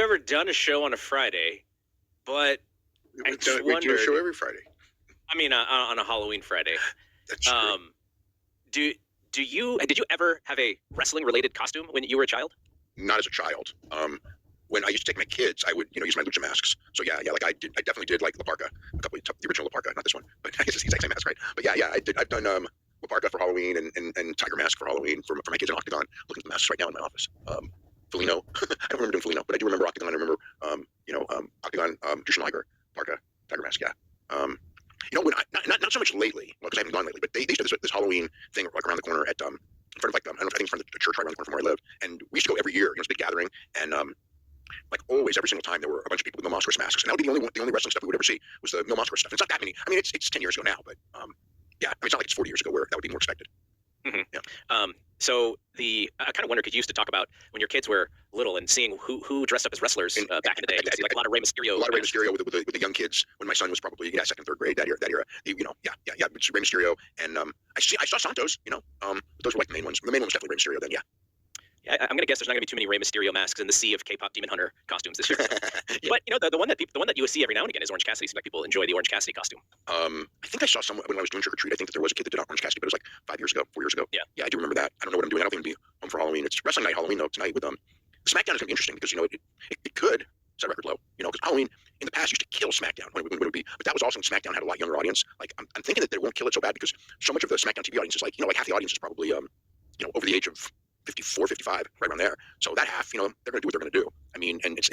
ever done a show on a Friday, but I just We do a show wondered. every Friday. I mean, on a Halloween Friday. That's true. Um, do do you did you ever have a wrestling related costume when you were a child? Not as a child. When I used to take my kids, I would, use my lucha masks. So yeah, like I definitely did like La Parka, the original La Parka, not this one, but it's the exact same mask, right? But yeah, I did. I've done La Parka for Halloween and Tiger Mask for Halloween for my kids in Octagon. Looking at the masks right now in my office. Felino, I don't remember doing Felino, but I do remember Octagon. I remember, Octagon, Jushin Liger, Parka, Tiger Mask, yeah. When not so much lately, well, because I haven't gone lately, but they used to do this Halloween thing like around the corner at in front of like I don't know, I think in front of the church right around the corner from where I live, and we used to go every year. It's a big gathering, and like always, every single time there were a bunch of people with Mil Mascaras masks, and that would be the only wrestling stuff we would ever see was the Mil Mascaras stuff. And it's not that many. I mean, it's 10 years ago now, but yeah, I mean, it's not like it's 40 years ago where that would be more expected. Mm-hmm. Yeah. So I kind of wonder, because you used to talk about when your kids were little and seeing who dressed up as wrestlers back in the day. You see, like a lot of Rey Mysterio. A lot of Rey Mysterio with the young kids when my son was probably second, third grade. That era. Yeah. Rey Mysterio, and I saw Santos. Those were like the main ones. The main one was definitely Rey Mysterio. Then yeah. Yeah, I'm gonna guess there's not gonna be too many Rey Mysterio masks in the sea of K-pop Demon Hunter costumes this year. So. Yeah. But the one that you see every now and again is Orange Cassidy. Seems like people enjoy the Orange Cassidy costume. I think I saw someone when I was doing trick or treat. I think that there was a kid that did Orange Cassidy, but it was like 5 years ago, 4 years ago. Yeah, I do remember that. I don't know what I'm doing. I don't think I'm gonna be home for Halloween. It's wrestling night, Halloween though tonight with SmackDown is gonna be interesting because it could set a record low. Because Halloween in the past used to kill SmackDown when it would be, but that was also when SmackDown had a lot younger audience. Like I'm thinking that they won't kill it so bad because so much of the SmackDown TV audience is like half the audience is probably over the age of 54, 55, right around there. So that half, they're going to do what they're going to do. I mean, and it's so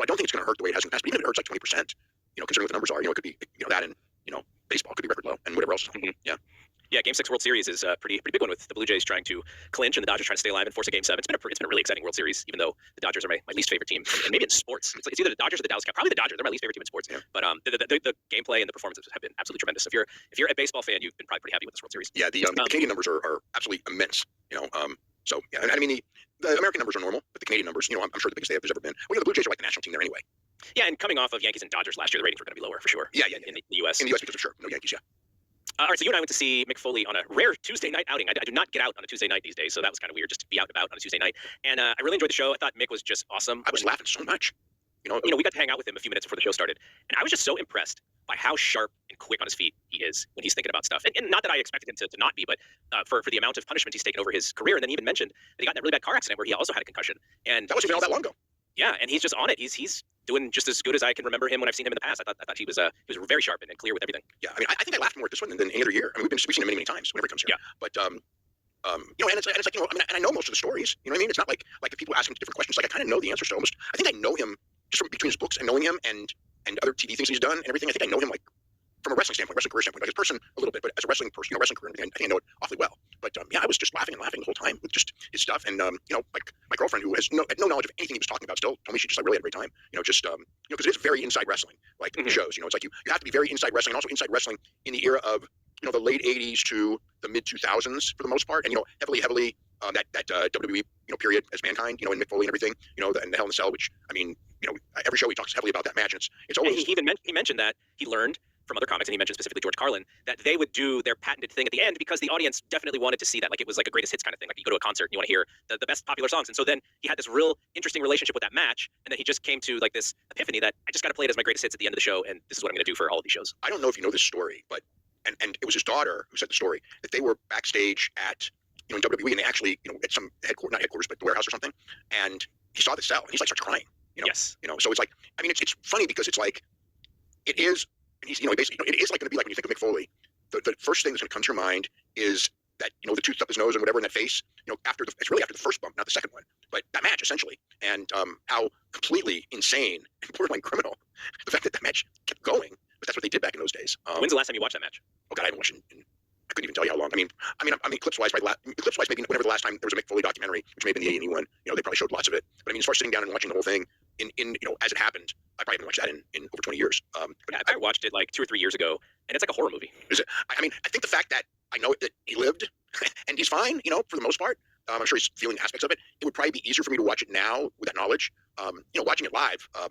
I don't think it's going to hurt the way it has in the past. But even if it hurts like 20%, considering what the numbers are, it could be, that and baseball could be record low and whatever else. Mm-hmm. Yeah, Game 6 World Series is a pretty big one with the Blue Jays trying to clinch and the Dodgers trying to stay alive and force a Game 7. It's been a really exciting World Series, even though the Dodgers are my least favorite team, and maybe in sports. It's either the Dodgers or the Dallas Cowboys. Probably the Dodgers. They're my least favorite team in sports. Yeah. But the gameplay and the performances have been absolutely tremendous. If you're a baseball fan, you've been probably pretty happy with this World Series. Yeah, the Canadian numbers are absolutely immense. So yeah, and I mean the American numbers are normal, but the Canadian numbers, I'm sure the biggest there's ever been. Well, the Blue Jays are like the national team there anyway. Yeah, and coming off of Yankees and Dodgers last year, the ratings were going to be lower for sure. Yeah. In the U.S. In the U.S. because of sure, no Yankees, yeah. All right, so you and I went to see Mick Foley on a rare Tuesday night outing. I do not get out on a Tuesday night these days, so that was kind of weird just to be out and about on a Tuesday night. And I really enjoyed the show. I thought Mick was just awesome. I was laughing so much. We got to hang out with him a few minutes before the show started, and I was just so impressed by how sharp and quick on his feet he is when he's thinking about stuff. And not that I expected him to not be, but for the amount of punishment he's taken over his career. And then he even mentioned that he got in that really bad car accident where he also had a concussion. And that wasn't even all that long ago. Yeah, and he's just on it. He's doing just as good as I can remember him when I've seen him in the past. I thought he was very sharp and clear with everything. Yeah, I mean, I think I laughed more at this one than any other year. I mean, we've seen him many times whenever he comes here. Yeah. But and it's like I mean, and I know most of the stories. You know what I mean? It's not like the people asking different questions. Like I kind of know the answers to almost. I think I know him just from between his books and knowing him and other TV things he's done and everything. I think I know him like from a wrestling standpoint, wrestling career standpoint, like his person a little bit, but as a wrestling person, wrestling career and everything, I think I know it awfully well. But yeah, I was just laughing the whole time with just his stuff. And like my girlfriend who has no knowledge of anything he was talking about still told me she just really had a great time. Because it is very inside wrestling, like shows. It's like you have to be very inside wrestling, and also inside wrestling in the era of the late '80s to the mid 2000s for the most part, and heavily that WWE period as Mankind, and Mick Foley and everything, and the Hell in a Cell, which I mean, every show he talks heavily about that match. And it's always he mentioned that he learned from other comics, and he mentioned specifically George Carlin, that they would do their patented thing at the end because the audience definitely wanted to see that. Like it was like a greatest hits kind of thing. Like you go to a concert and you want to hear the best popular songs. And so then he had this real interesting relationship with that match, and then he just came to like this epiphany that I just got to play it as my greatest hits at the end of the show, and this is what I'm going to do for all of these shows. I don't know if you know this story, but and it was his daughter who said the story that they were backstage at in WWE, and they actually at some not headquarters, but the warehouse or something, and he saw the cell and he's like starts crying. Yes. So it's like, I mean, it's funny because it's like it is. And he's, basically, it is like going to be like when you think of Mick Foley, the first thing that's going to come to your mind is that, the tooth up his nose and whatever in that face, it's really after the first bump, not the second one, but that match essentially, and how completely insane and borderline criminal the fact that match kept going, but that's what they did back in those days. When's the last time you watched that match? Oh God, I haven't watched it I couldn't even tell you how long. I mean, clips-wise, maybe whenever the last time there was a Mick Foley documentary, which may have been the A&E one, they probably showed lots of it. But I mean, as far as sitting down and watching the whole thing, as it happened, I probably haven't watched that in over 20 years. Yeah, I watched it like 2 or 3 years ago, and it's like a horror movie. Is it? I mean, I think the fact that I know that he lived and he's fine, for the most part. I'm sure he's feeling aspects of it. It would probably be easier for me to watch it now with that knowledge. Watching it live, I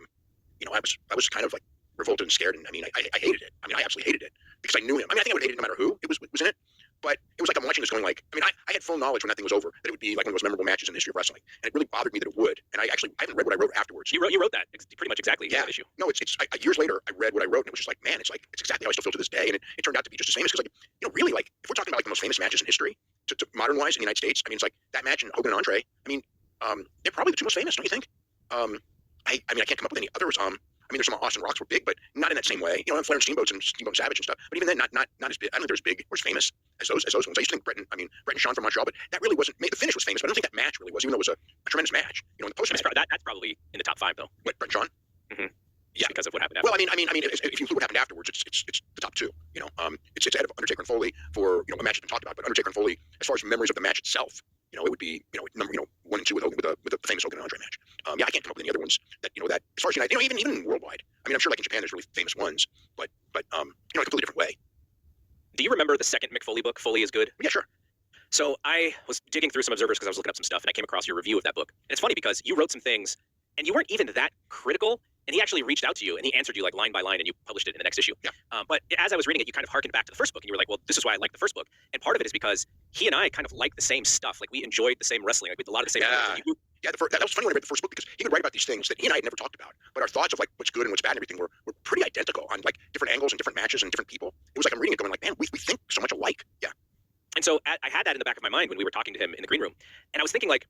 was kind of like revolted and scared, and I mean, I hated it. I mean, I absolutely hated it because I knew him. I mean, I think I would hate it no matter who it was in it. But it was like I'm watching this going like, I mean, I had full knowledge when that thing was over that it would be like one of the most memorable matches in the history of wrestling, and it really bothered me that it would. And I haven't read what I wrote afterwards. You wrote that pretty much exactly Yeah. that issue. No, years later I read what I wrote, and it was just like, man, it's exactly how I still feel to this day, and it turned out to be just as famous because like, really, like if we're talking about like the most famous matches in history, to modern wise in the United States, I mean, it's like that match and Hogan and Andre. I mean, they're probably the two most famous, don't you think? I mean, I can't come up with any others. I mean, there's some Austin Rocks were big, but not in that same way. You know, and Flair and Steamboats and Steamboat Savage and stuff. But even then, not as big. I don't think they're as big or as famous as those ones. I used to think Brett and Sean from Montreal, but that really wasn't. The finish was famous, but I don't think that match really was, even though it was a tremendous match. You know, in the post match. That's probably in the top 5 though. What, Brett and Sean? Mm-hmm. Yeah, because of what happened after. Well, I mean, if you include what happened afterwards, it's the top 2. You know, it's ahead of Undertaker and Foley for a match that's been talked about. But Undertaker and Foley, as far as memories of the match itself, it would be number 1 and 2 with Hogan, with the famous Hogan and Andre match. Yeah, I can't come up with any other ones that that as far as United, even worldwide. I mean, I'm sure like in Japan there's really famous ones, but a completely different way. Do you remember the second Mick Foley book, Foley is Good? Yeah, sure. So I was digging through some observers because I was looking up some stuff, and I came across your review of that book. And it's funny because you wrote some things, and you weren't even that critical. And he actually reached out to you, and he answered you like line by line, and you published it in the next issue. Yeah. But as I was reading it, you kind of harkened back to the first book, and you were like, well, this is why I like the first book. And part of it is because he and I kind of like the same stuff. Like we enjoyed the same wrestling, like we had a lot of the same. Yeah, that was funny when I read the first book because he would write about these things that he and I had never talked about. But our thoughts of like what's good and what's bad and everything were pretty identical on like different angles and different matches and different people. It was like I'm reading it going like, man, we think so much alike. Yeah. And so I had that in the back of my mind when we were talking to him in the green room, and I was thinking like,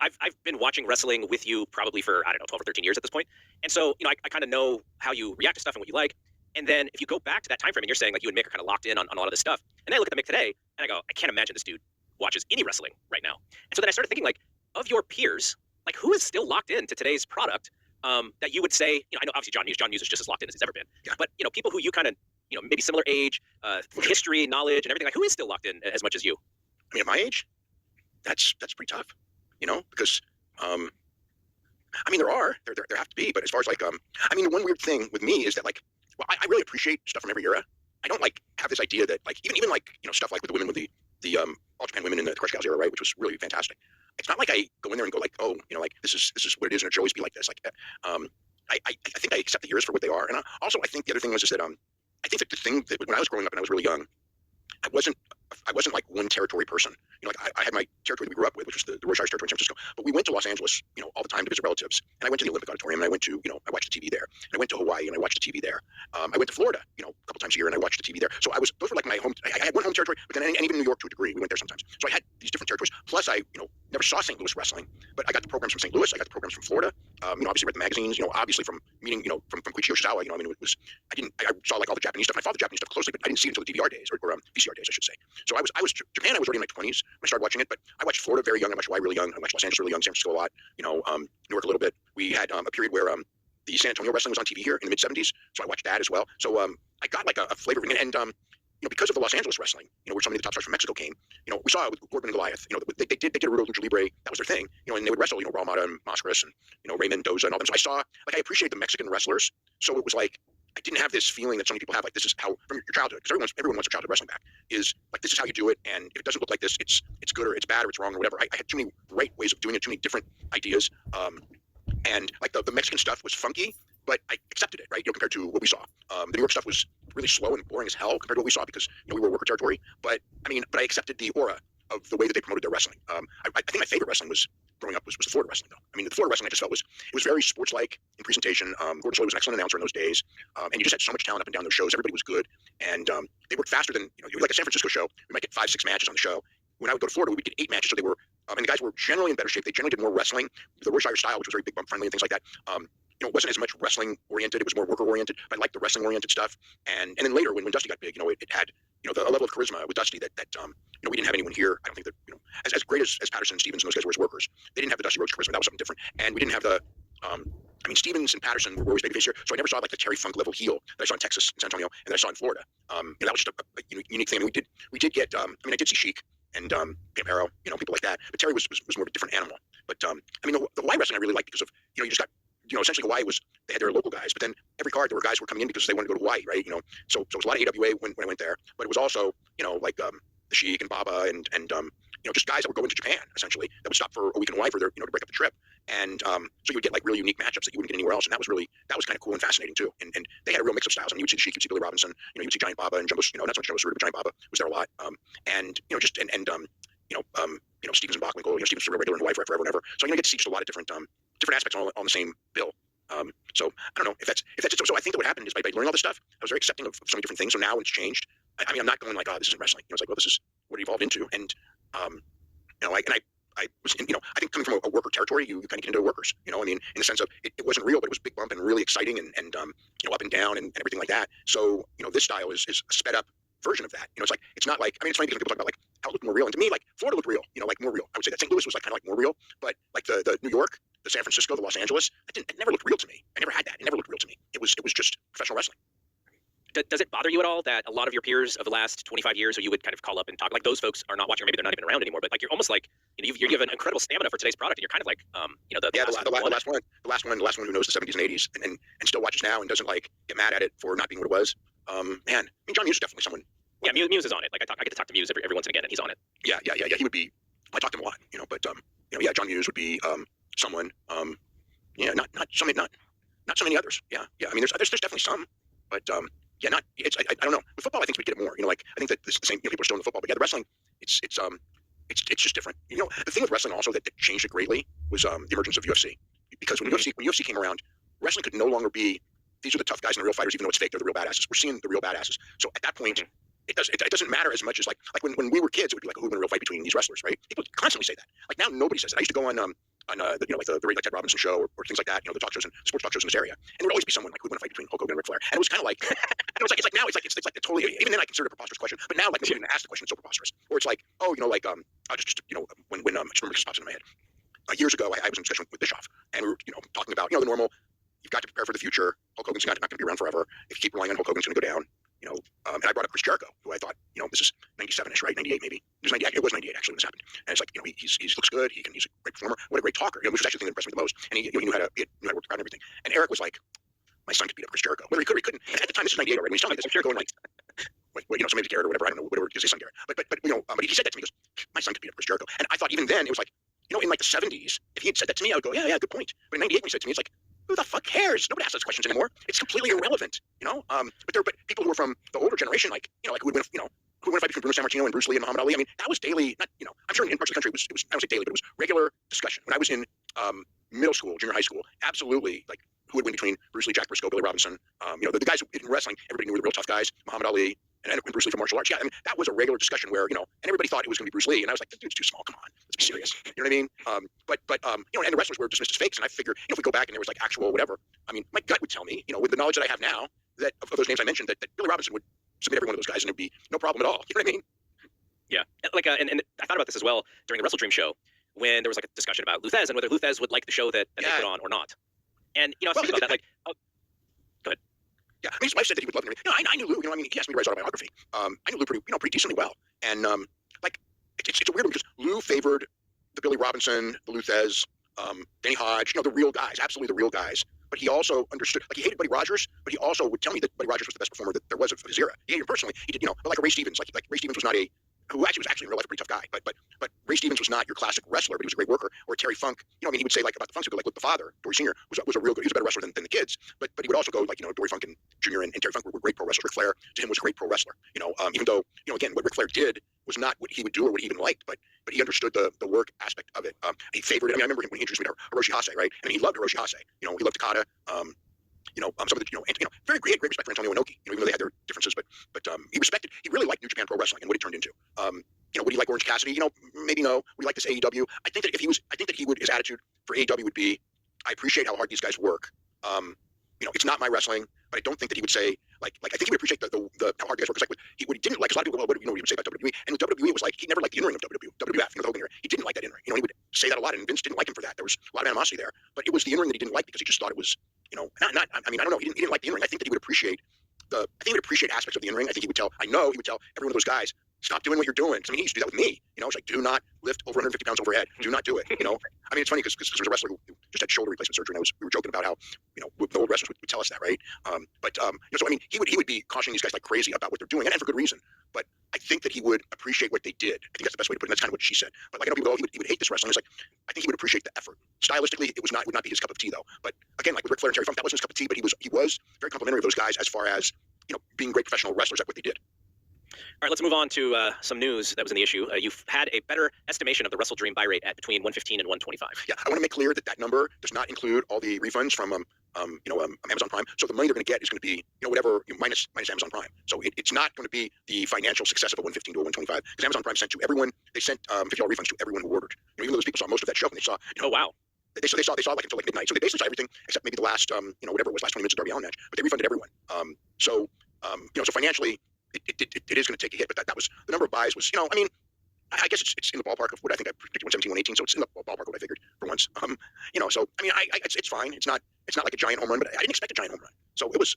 I've been watching wrestling with you probably for, 12 or 13 years at this point. And so, I kind of know how you react to stuff and what you like. And then if you go back to that time frame and you're saying like you and Mick are kind of locked in on a lot of this stuff, and then I look at the Mick today and I go, I can't imagine this dude watches any wrestling right now. And so then I started thinking like, of your peers, like who is still locked into today's product that you would say, I know obviously John Muse is just as locked in as he's ever been. Yeah. But, people who you kind of, maybe similar age, history, knowledge, and everything, like who is still locked in as much as you? I mean, at my age, that's pretty tough, because I mean, there have to be, but as far as like, I mean, the one weird thing with me is that like, well, I really appreciate stuff from every era. I don't like have this idea that like, even like, stuff like with the women with the All Japan women in the Crush Gals era, right, which was really fantastic. It's not like I go in there and go like, oh, like this is what it is, and it should always be like this. Like, I think I accept the eras for what they are, and also I think the other thing was is that I think that the thing that when I was growing up and I was really young, I wasn't like one territory person. Like I had my territory that we grew up with, which was the Royal Shires territory in San Francisco. But we went to Los Angeles, all the time to visit relatives. And I went to the Olympic Auditorium, and I went to, I watched the TV there. And I went to Hawaii, and I watched the TV there. I went to Florida, a couple times a year, and I watched the TV there. So those were like my home. I had one home territory, but then and even New York to a degree, we went there sometimes. So I had these different territories. Plus, I, never saw St. Couis wrestling, but I got the programs from St. Louis. I got the programs from Florida. Obviously read the magazines. Obviously from meeting, from Koichi Yoshizawa. I mean, it was I saw like all the Japanese stuff. And I followed the Japanese stuff closely, but I didn't see it until the DVR days or VCR days, I should say. So I was Japan. I was already in my 20s when I started watching it, but I watched Florida very young. I watched Hawaii really young. I watched Los Angeles really young. San Francisco a lot. New York a little bit. We had a period where the San Antonio wrestling was on TV here in the mid 70s, so I watched that as well. So I got like a flavor of it, and because of the Los Angeles wrestling, where so many of the top stars from Mexico came, we saw it with Gordon and Goliath. They did a Rudo Lucha Libre. That was their thing. And they would wrestle, Raul Mata and Mascaras and Ray Mendoza and all them. So I saw, like, I appreciate the Mexican wrestlers. So it was like I didn't have this feeling that so many people have, like, this is how from your childhood, because everyone wants their childhood wrestling back. Is like this is how you do it, and if it doesn't look like this, it's good or it's bad or it's wrong or whatever. I had too many right ways of doing it, too many different ideas, and like the Mexican stuff was funky, but I accepted it, right? Compared to what we saw. The New York stuff was really slow and boring as hell compared to what we saw because we were worker territory. But I accepted the aura of the way that they promoted their wrestling. I think my favorite wrestling was growing up was the Florida wrestling, though. The Florida wrestling I just felt was very sports-like in presentation. Gordon Solie was an excellent announcer in those days, and you just had so much talent up and down those shows. Everybody was good, and they worked faster than like a San Francisco show. We might get 5-6 matches on the show. When I would go to Florida, we would get 8 matches. So they were, and the guys were generally in better shape. They generally did more wrestling. The Roy Shire style, which was very big bump friendly and things like that. It wasn't as much wrestling oriented. It was more worker oriented. But I liked the wrestling oriented stuff. And then later, when Dusty got big, it had the level of charisma with Dusty that we didn't have anyone here. I don't think that as great as Patterson and Stevens and those guys were as workers, they didn't have the Dusty Rhodes charisma. That was something different. And we didn't have the Stevens and Patterson were always babyface here, so I never saw like the Terry Funk level heel that I saw in Texas and San Antonio, and that I saw in Florida. That was just a unique thing. We did get. I did see Sheik and Pampero, people like that. But Terry was more of a different animal. But the Hawaii wrestling I really liked because of you just got essentially Hawaii they had their local guys, but then every card there were guys who were coming in because they wanted to go to Hawaii, right? So it was a lot of AWA when I went there, but it was also like the Sheik and Baba and just guys that were going to Japan essentially that would stop for a week in Hawaii for their to break up the trip. And so you would get like really unique matchups that you wouldn't get anywhere else, and that was kind of cool and fascinating too. And they had a real mix of styles. I mean, you would see the Sheik, you'd see Billy Robinson, you'd see Giant Baba and Jumbo, not so much Jumbo Surita, but Giant Baba was there a lot. And just Stevens and Bachwinkle, Stevens was a real regular in Hawaii forever and ever. So get to see just a lot of different aspects on the same bill. So I don't know if that's it. So I think that what happened is by learning all this stuff, I was very accepting of so many different things. So now it's changed. I mean, I'm not going like, oh, this isn't wrestling. It's like, well, this is what it evolved into. And I was in, I think coming from a worker territory, you kind of get into workers. I mean, in the sense of it wasn't real, but it was big bump and really exciting and up and down and everything like that. So this style is a sped up version of that. It's not like, I mean, it's funny because people talk about like how it looked more real, and to me, like Florida looked real. Like more real. I would say that St. Louis was like kind of like more real, but like the New York, the San Francisco, the Los Angeles, it never looked real to me. I never had that. It never looked real to me. It was just professional wrestling. Does it bother you at all that a lot of your peers of the last 25 years, who you would kind of call up and talk, like those folks are not watching, or maybe they're not even around anymore, but like you're almost like you're given incredible stamina for today's product, and you're kind of like the last one who knows the 70s and 80s and still watches now and doesn't like get mad at it for not being what it was. Man, I mean, John Muse is definitely someone. Yeah, Muse is on it. Like I get to talk to Muse every once and again, and he's on it. Yeah. He would be. I talk to him a lot, but John Muse would be someone. Not so many others. Yeah. I mean, there's definitely some, but not. I don't know. With football, I think we get it more. Like I think that this is the same. People are still in the football, but yeah, the wrestling, it's just different. The thing with wrestling also that changed it greatly was the emergence of UFC, because when UFC came around, wrestling could no longer be these are the tough guys and the real fighters, even though it's fake. They're the real badasses. We're seeing the real badasses. So at that point, it doesn't matter as much as like when we were kids, it would be like, who would win a real fight between these wrestlers, right? People constantly say that. Like now nobody says that. I used to go on the Ted Robinson show or things like that, the talk shows and sports talk shows in this area, and there would always be someone like who would win a fight between Hulk Hogan and Ric Flair, and it was kind of like, and it's like now it's like a totally, even then I consider it a preposterous question, but now like nobody even ask the question, it's so preposterous. Or it's like, oh, when I just remember this pops into my head. Years ago, I was in a discussion with Bischoff, and we were talking about the normal. You've got to prepare for the future. Hulk Hogan's not going to be around forever. If you keep relying on Hulk Hogan's going to go down. And I brought up Chris Jericho, who I thought, this is 97-ish, right? 98 maybe. It was 98 actually when this happened. And it's like, he looks good. He's a great performer. What a great talker. Which was actually the thing that impressed me the most. And he knew how to work the crowd and everything. And Eric was like, my son could beat up Chris Jericho. Whether he could or he couldn't. And at the time, this is 98 already. When he's telling me this, Jericho and so maybe Garrett or whatever. I don't know. Whatever his son Garrett. But he said that to me. He goes, my son could beat up Chris Jericho. And I thought even then it was like, in like the 70s, if he had said that to me, I would go, yeah, good point. But in 98 when he said to me, it's like, who the fuck cares? Nobody asks those questions anymore. It's completely irrelevant, But people who were from the older generation, like who would win, who would win a fight between Bruno Sammartino and Bruce Lee and Muhammad Ali. I mean, that was daily. Not, I'm sure in parts of the country it was I don't say daily, but it was regular discussion. When I was in middle school, junior high school, absolutely, like who would win between Bruce Lee, Jack Briscoe, Billy Robinson, the guys who in wrestling, everybody knew were the real tough guys, Muhammad Ali. And Bruce Lee for martial arts. Yeah, I mean, that was a regular discussion where, and everybody thought it was going to be Bruce Lee. And I was like, this dude's too small. Come on, let's be serious. You know what I mean? But and the wrestlers were dismissed as fakes. And I figured, if we go back and there was like actual whatever, I mean, my gut would tell me, with the knowledge that I have now, that of those names I mentioned, that Billy Robinson would submit every one of those guys and it'd be no problem at all. You know what I mean? Yeah. Like, and I thought about this as well during the Wrestle Dream show when there was like a discussion about Luthez and whether Luthez would like the show that they put on or not. And, I was thinking about that, like, go ahead. Yeah, I mean, his wife said that he would love him. I knew Lou. He asked me to write his autobiography. I knew Lou pretty decently well, and it's a weird one because Lou favored the Billy Robinson, the Luthez, Danny Hodge, the real guys, absolutely the real guys. But he also understood, like he hated Buddy Rogers, but he also would tell me that Buddy Rogers was the best performer that there was of his era. He hated him personally. He did, but like a Ray Stevens, like Ray Stevens was not who actually was in real life a pretty tough guy, but Ray Stevens was not your classic wrestler, but he was a great worker. Or Terry Funk, he would say like about the Funks, he'd go like, look, the father, Dory Sr. was a real good, he was a better wrestler than the kids, but he would also go like, Dory Funk and Jr. and Terry Funk were great pro wrestlers. Ric Flair to him was a great pro wrestler, even though, again, what Ric Flair did was not what he would do or what he even liked, but he understood the work aspect of it. He favored it. I remember him when he introduced me to Hiroshi Hase, right? And he loved Hiroshi Hase. He loved Takada. Some of the, very great respect for Antonio Inoki, even though they had their differences, but he really liked New Japan Pro Wrestling and what it turned into. Would he like Orange Cassidy? Maybe no. Would he like this AEW? I think that his attitude for AEW would be, I appreciate how hard these guys work. It's not my wrestling, but I don't think that he would say, I think he would appreciate the how hard guys work. Because what he didn't like, a lot of people, what he would say about WWE, and WWE was like, he never liked the in-ring of WWF, the Hogan era. He didn't like that in-ring. He would say that a lot, and Vince didn't like him for that. There was a lot of animosity there, but it was the in-ring that he didn't like because he just thought it was, I don't know. He didn't like the in-ring. I think that he would appreciate aspects of the in-ring. I think he would tell every one of those guys, stop doing what you're doing. I mean, he used to do that with me. It's like, do not lift over 150 pounds overhead. Do not do it. I mean, it's funny because there's a wrestler who just had shoulder replacement surgery, and we were joking about how the old wrestlers would tell us that, right? So I mean, he would be cautioning these guys like crazy about what they're doing, and for good reason. But I think that he would appreciate what they did. I think that's the best way to put it. And that's kind of what she said. But like, people go, he would hate this wrestling. It's like, I think he would appreciate the effort. Stylistically, it would not be his cup of tea though. But again, like with Ric Flair and Terry Funk, that wasn't his cup of tea. But he was very complimentary of those guys as far as being great professional wrestlers at what they did. All right, let's move on to some news that was in the issue. You've had a better estimation of the Wrestle Dream buy rate at between 115 and 125. Yeah, I want to make clear that number does not include all the refunds from Amazon Prime. So the money they're going to get is going to be whatever minus Amazon Prime. So it's not going to be the financial success of a 115 to a 125 because Amazon Prime sent to everyone. They sent $50 refunds to everyone who ordered. Even though those people saw most of that show and they saw. Oh wow. They saw it like until like midnight. So they basically saw everything except maybe the last whatever it was, last 20 minutes of Darby Allin match. But they refunded everyone. So financially. It is going to take a hit, but that was the number of buys was, I mean, I guess it's in the ballpark of what I think I predicted 117, 118. So it's in the ballpark of what I figured for once. So I mean, it's fine. It's not like a giant home run, but I didn't expect a giant home run. So it was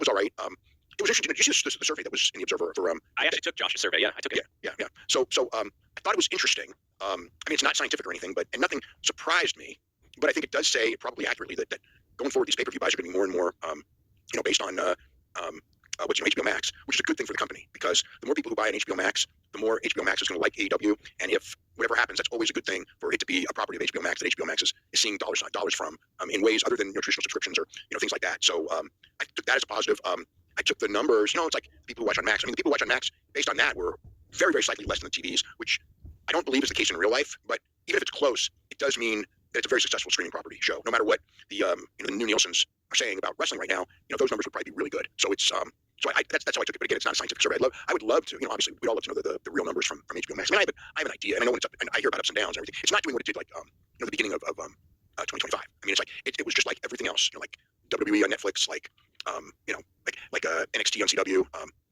all right. It was interesting. Did you see the survey that was in the Observer for I actually took Josh's survey. Yeah, I took it. Yeah. So I thought it was interesting. I mean, it's not scientific or anything, and nothing surprised me. But I think it does say probably accurately that going forward, these pay-per-view buys are going to be more and more, based on what's HBO Max, which is a good thing for the company because the more people who buy an HBO Max, the more HBO Max is going to like AEW. And if whatever happens, that's always a good thing for it to be a property of HBO Max that HBO Max is seeing dollars from in ways other than traditional subscriptions or things like that. So I took that as a positive. I took the numbers. It's like the people who watch on Max. I mean, the people who watch on Max based on that were very, very slightly less than the TVs, which I don't believe is the case in real life. But even if it's close, it does mean that it's a very successful streaming property show. No matter what the the new Nielsen's are saying about wrestling right now, those numbers would probably be really good. So it's So that's how I took it. But again, it's not a scientific survey. I would love to, obviously we'd all love to know the real numbers from HBO Max. I mean, I have an idea, and I know when it's up, and I hear about ups and downs and everything. It's not doing what it did like, the beginning of 2025. I mean, it's like it was just like everything else. Like WWE on Netflix, like NXT on CW.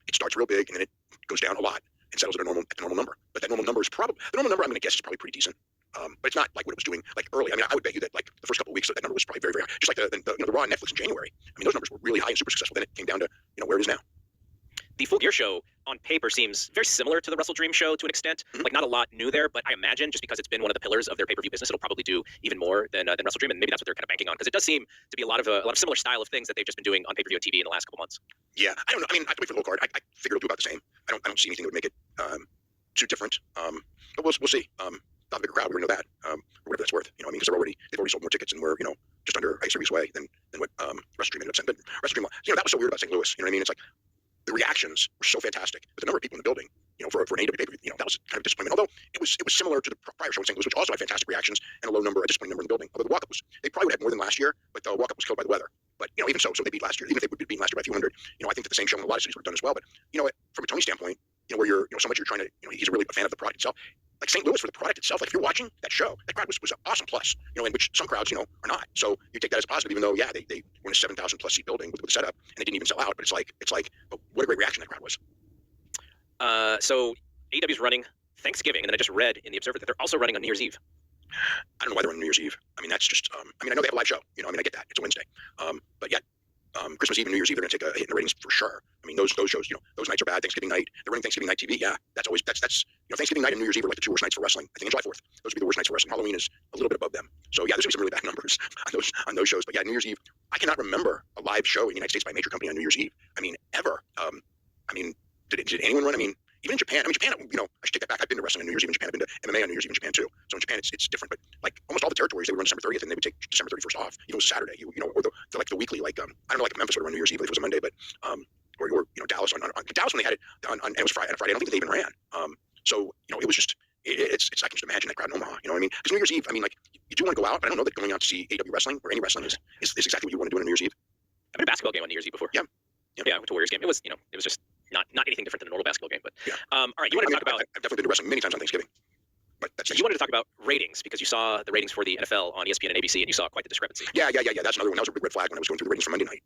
It starts real big and then it goes down a lot and settles at the normal number. But that normal number is probably the normal number. I'm going to guess is probably pretty decent. But it's not like what it was doing like early. I mean, I would bet you that like the first couple of weeks that number was probably very, very high. Just like the Raw on Netflix in January. I mean, those numbers were really high and super successful. Then it came down to where it is now. The Full Gear show on paper seems very similar to the Wrestle Dream show to an extent. Mm-hmm. Like not a lot new there, but I imagine just because it's been one of the pillars of their pay-per-view business, it'll probably do even more than Wrestle Dream, and maybe that's what they're kind of banking on because it does seem to be a lot of similar style of things that they've just been doing on pay-per-view and TV in the last couple months. Yeah, I don't know. I mean, I have to wait for the low card. I figure it'll do about the same. I don't see anything that would make it too different. But we'll see. Not a bigger crowd. We already know that, or whatever that's worth. I mean, because they've already sold more tickets and we're just under a series away than what Wrestle Dream ended up saying. But Wrestle Dream, that was so weird about St. Louis. You know what I mean? It's like the reactions were so fantastic, but the number of people in the building, for an AEW pay-per-view, that was kind of disappointment. Although it was similar to the prior show in St. Louis, which also had fantastic reactions and a disappointing number in the building. Although the walk-up they probably would have more than last year, but the walk-up was killed by the weather. But even so they beat last year. Even if they would beat last year by a few hundred, I think that the same show in a lot of cities would have done as well. But from a Tony standpoint, where you're so much you're trying to, he's really a fan of the product itself. Like St. Louis for the product itself, like if you're watching that show, that crowd was an awesome plus, in which some crowds, are not. So you take that as a positive, even though, yeah, they were in a 7,000 plus seat building with the setup and they didn't even sell out. But it's like, but what a great reaction that crowd was. So AEW's running Thanksgiving, and then I just read in the Observer that they're also running on New Year's Eve. I don't know why they're on New Year's Eve. I mean, that's just, I know they have a live show, I mean, I get that. It's a Wednesday. But yet, Christmas Eve and New Year's Eve, they're going to take a hit in the ratings for sure. I mean, those shows, those nights are bad. Thanksgiving night, they're running Thanksgiving night TV. Yeah, that's Thanksgiving night and New Year's Eve are like the two worst nights for wrestling. I think in July 4th, those would be the worst nights for wrestling. Halloween is a little bit above them. So yeah, there's going to be some really bad numbers on those shows. But yeah, New Year's Eve, I cannot remember a live show in the United States by a major company on New Year's Eve. I mean, ever. I mean, did anyone run? I mean, even in Japan. I mean, Japan. I should take that back. I've been to wrestling on New Year's Eve in Japan. I've been to MMA on New Year's Eve in Japan too. So in Japan, it's different. But like almost all the territories, they would run December 30th, and they would take December 31st off. Even it was a Saturday. Or the weekly. Like I don't know, like Memphis would run New Year's Eve if it was a Monday, but or Dallas on Dallas when they had it on and it was Friday. On Friday, I don't think they even ran. So it was just it's I can just imagine that crowd in Omaha. You know what I mean? Because New Year's Eve, I mean, like you do want to go out, but I don't know that going out to see AEW wrestling or any wrestling is exactly what you want to do on New Year's Eve. I've been to a basketball game on New Year's Eve before. Yeah, I went to a Warriors game. It was just not anything different than a normal basketball game. But yeah. All right, you wanted to talk about. I've definitely been to wrestling many times on Thanksgiving. But you wanted to talk about ratings because you saw the ratings for the NFL on ESPN and ABC, and you saw quite the discrepancy. Yeah. That's another one. That was a big red flag when I was going through the ratings for Monday night.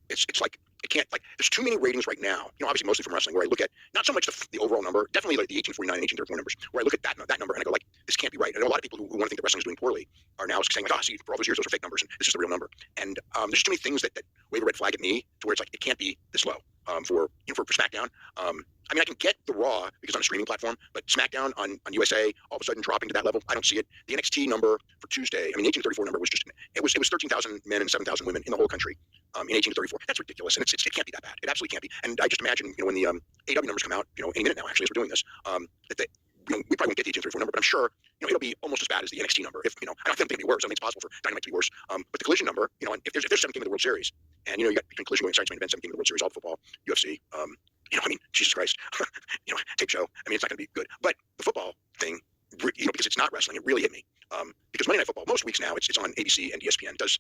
It's like it can't like there's too many ratings right now. Obviously mostly from wrestling, where I look at not so much the overall number, definitely like the 1849 and 1834 numbers, where I look at that number and I go like, this can't be right. And a lot of people who want to think that wrestling is doing poorly are now saying like, see, for all those years those are fake numbers and this is the real number. And there's too many things that wave a red flag at me to where it's like it can't be this low. for SmackDown. I mean, I can get the Raw because on a streaming platform, but SmackDown on USA all of a sudden dropping to that level, I don't see it. The NXT number for Tuesday, I mean, 1834 number was just it was 13,000 men and 7,000 women in the whole country in 1834. That's ridiculous, and it can't be that bad. It absolutely can't be. And I just imagine, when the AW numbers come out, any minute now, actually, as we're doing this, that they, we probably won't get the 1834 number, but I'm sure it'll be almost as bad as the NXT number. If I don't think it'll be worse. I think it's possible for Dynamite to be worse. But the Collision number, and if there's 7 games of the World Series, and you got between Collision going Saturday main event, 7 games of the World Series, all football, UFC, I mean, Jesus Christ, tape show. I mean, it's not going to be good. But the football thing, because it's not wrestling, it really hit me. Because Monday Night Football, most weeks now, it's on ABC and ESPN. Does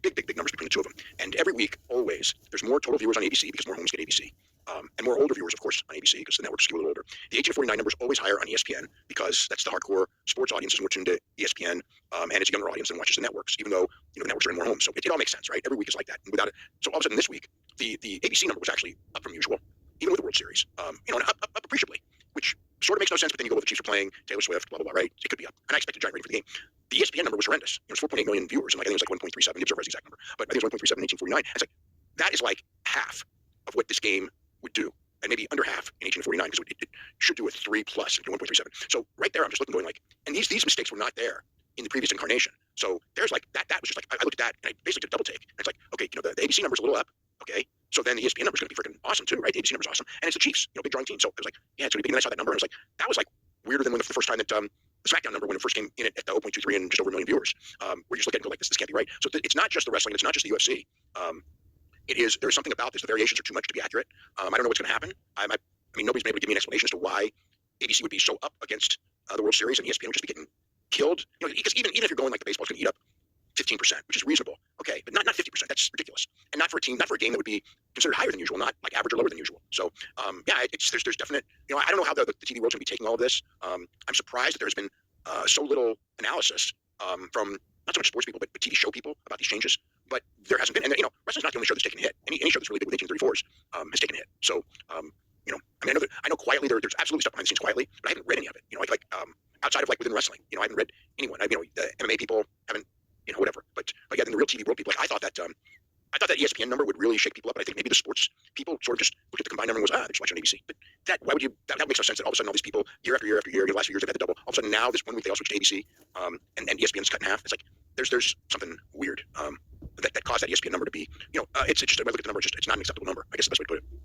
big numbers between the two of them. And every week, always, there's more total viewers on ABC because more homes get ABC. And more older viewers, of course, on ABC because the networks skew a little older. The 18 to 49 number is always higher on ESPN because that's the hardcore sports audience is more tuned to ESPN, and it's a younger audience than watches the networks, even though the networks are in more homes. So it all makes sense, right? Every week is like that. And without it, so all of a sudden this week, the ABC number was actually up from usual, even with the World Series, and up appreciably, which sort of makes no sense. But then you go, the Chiefs are playing Taylor Swift, blah blah blah, right? It could be up. And I expected a giant rating for the game. The ESPN number was horrendous. It was 4.8 million viewers, and I think it was like 1.37. The Observer has the exact number, but I think it was 1.37 in 1849. It's like that is like half of what this game would do. And maybe under half in 1849 because it should do a 3+ and 1.37. So right there, I'm just looking, going like, and these mistakes were not there in the previous incarnation. So there's like that. That was just like I looked at that and I basically did a double take. And it's like, okay, the ABC number's a little up, okay. So then the ESPN number's going to be freaking awesome too, right? The ABC number's awesome, and it's the Chiefs, big drawing team. So it was like, yeah, it's going to be big. And I saw that number, and I was like, that was like weirder than when the first time that the SmackDown number when it first came in at the 0.23 and just over 1 million viewers. Where you just look at it and go like, this can't be right. So it's not just the wrestling, it's not just the UFC. There's something about this. The variations are too much to be accurate. I don't know what's going to happen. I mean, nobody's been able to give me an explanation as to why ABC would be so up against the World Series and ESPN would just be getting killed. Because even if you're going like the baseball's going to eat up 15%, which is reasonable, okay, but not 50%. That's ridiculous, and not for a game that would be considered higher than usual, not like average or lower than usual. So there's definite. I don't know how the TV world's going to be taking all of this. I'm surprised that there's been so little analysis from not so much sports people, but TV show people about these changes. But there hasn't been, and wrestling's not the only show that's taken a hit. Any show that's really big with 1834s has taken a hit. So I mean, I know quietly there's absolutely stuff behind the scenes quietly, but I haven't read any of it. Outside of like within wrestling, I haven't read anyone. The MMA people haven't, whatever. But yeah, then the real TV world people, like I thought that ESPN number would really shake people up. But I think maybe the sports people sort of just looked at the combined number and was, they're just watching ABC. But why would you? That makes no sense. That all of a sudden all these people year after year after year, the last few years they've had the double. All of a sudden now this 1 week they all switched to ABC, and ESPN's cut in half. It's like there's something weird that caused that ESPN number to be, it's just when I look at the number, it's not an acceptable number. I guess that's the best way to put it.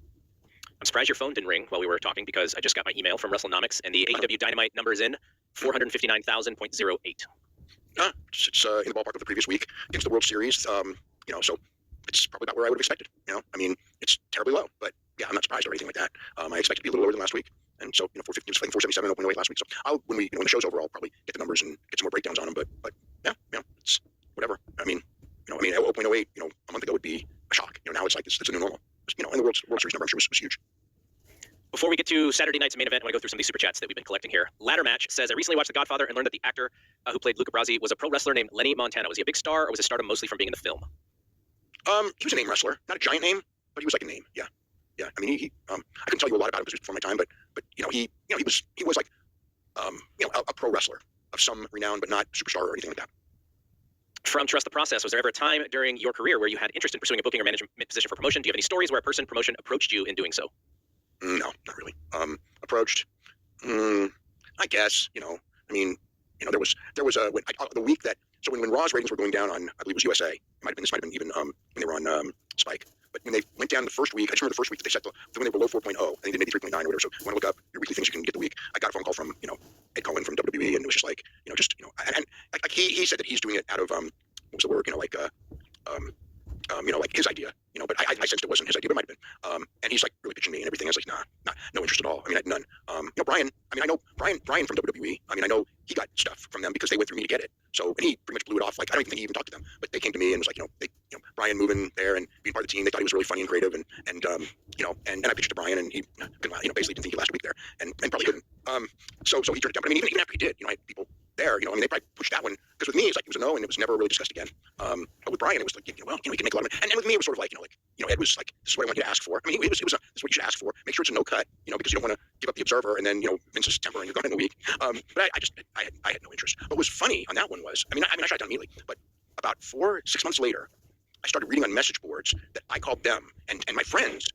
I'm surprised your phone didn't ring while we were talking because I just got my email from WrestleNomics and the AEW Dynamite number is in 459,000.08. It's in the ballpark of the previous week against the World Series. So it's probably about where I would have expected. I mean, it's terribly low, but yeah, I'm not surprised or anything like that. I expect it to be a little lower than last week. And so, 450, just like 477, 0.08 last week. So when the show's over, I'll probably get the numbers and get some more breakdowns on them. But yeah, it's whatever. I mean, 0.08, a month ago would be a shock. Now it's like it's a new normal. And the World Series number, I'm sure, was huge. Before we get to Saturday night's main event, I want to go through some of these super chats that we've been collecting here. Ladder Match says, I recently watched The Godfather and learned that the actor who played Luca Brasi was a pro wrestler named Lenny Montana. Was he a big star, or was his stardom mostly from being in the film? He was a name wrestler, not a giant name, but he was like a name. Yeah. I mean, I can tell you a lot about him because it was before my time, but he was like a pro wrestler of some renown, but not superstar or anything like that. From Trust the Process, was there ever a time during your career where you had interest in pursuing a booking or management position for promotion? Do you have any stories where a person promotion approached you in doing so? No, not really. Approached, I guess. I mean, there was the week that when Raw's ratings were going down on, I believe it was USA. This might have been even when they were on Spike. But when they went down the first week, I just remember the first week that they set when they were below 4.0, I think they did maybe 3.9 or whatever. So when I look up your weekly things you can get the week, I got a phone call from Ed Cohen from WWE, and it was just like and like he said that he's doing it out of what was the word like his idea, but I sensed it wasn't his idea, but it might have been. And he's like really pitching me and everything. I was like, nah, no interest at all. I mean, I had none. Brian. I mean, I know Brian from WWE. I mean, I know he got stuff from them because they went through me to get it. So, and he pretty much blew it off. Like, I don't even think he even talked to them, but they came to me and was like, Brian moving there and being part of the team. They thought he was really funny and creative, and I pitched to Brian, and he, basically didn't think he lasted a week there, and probably couldn't. So he turned it down. But I mean, even after he did, I had people there. I mean, they probably pushed that one because with me, it's like it was a no, and it was never really discussed again. But with Brian, it was like, he can make a lot of money. And with me, it was sort of like, Ed was like, this is what I want you to ask for. I mean, this is what you should ask for. Make sure it's a no cut, because you don't want to give up the Observer and then, Vince's temper and you're gone in a week. But I had no interest. What was funny on that one was, I shot it down immediately, but about 6 months later, I started reading on message boards that I called them and my friends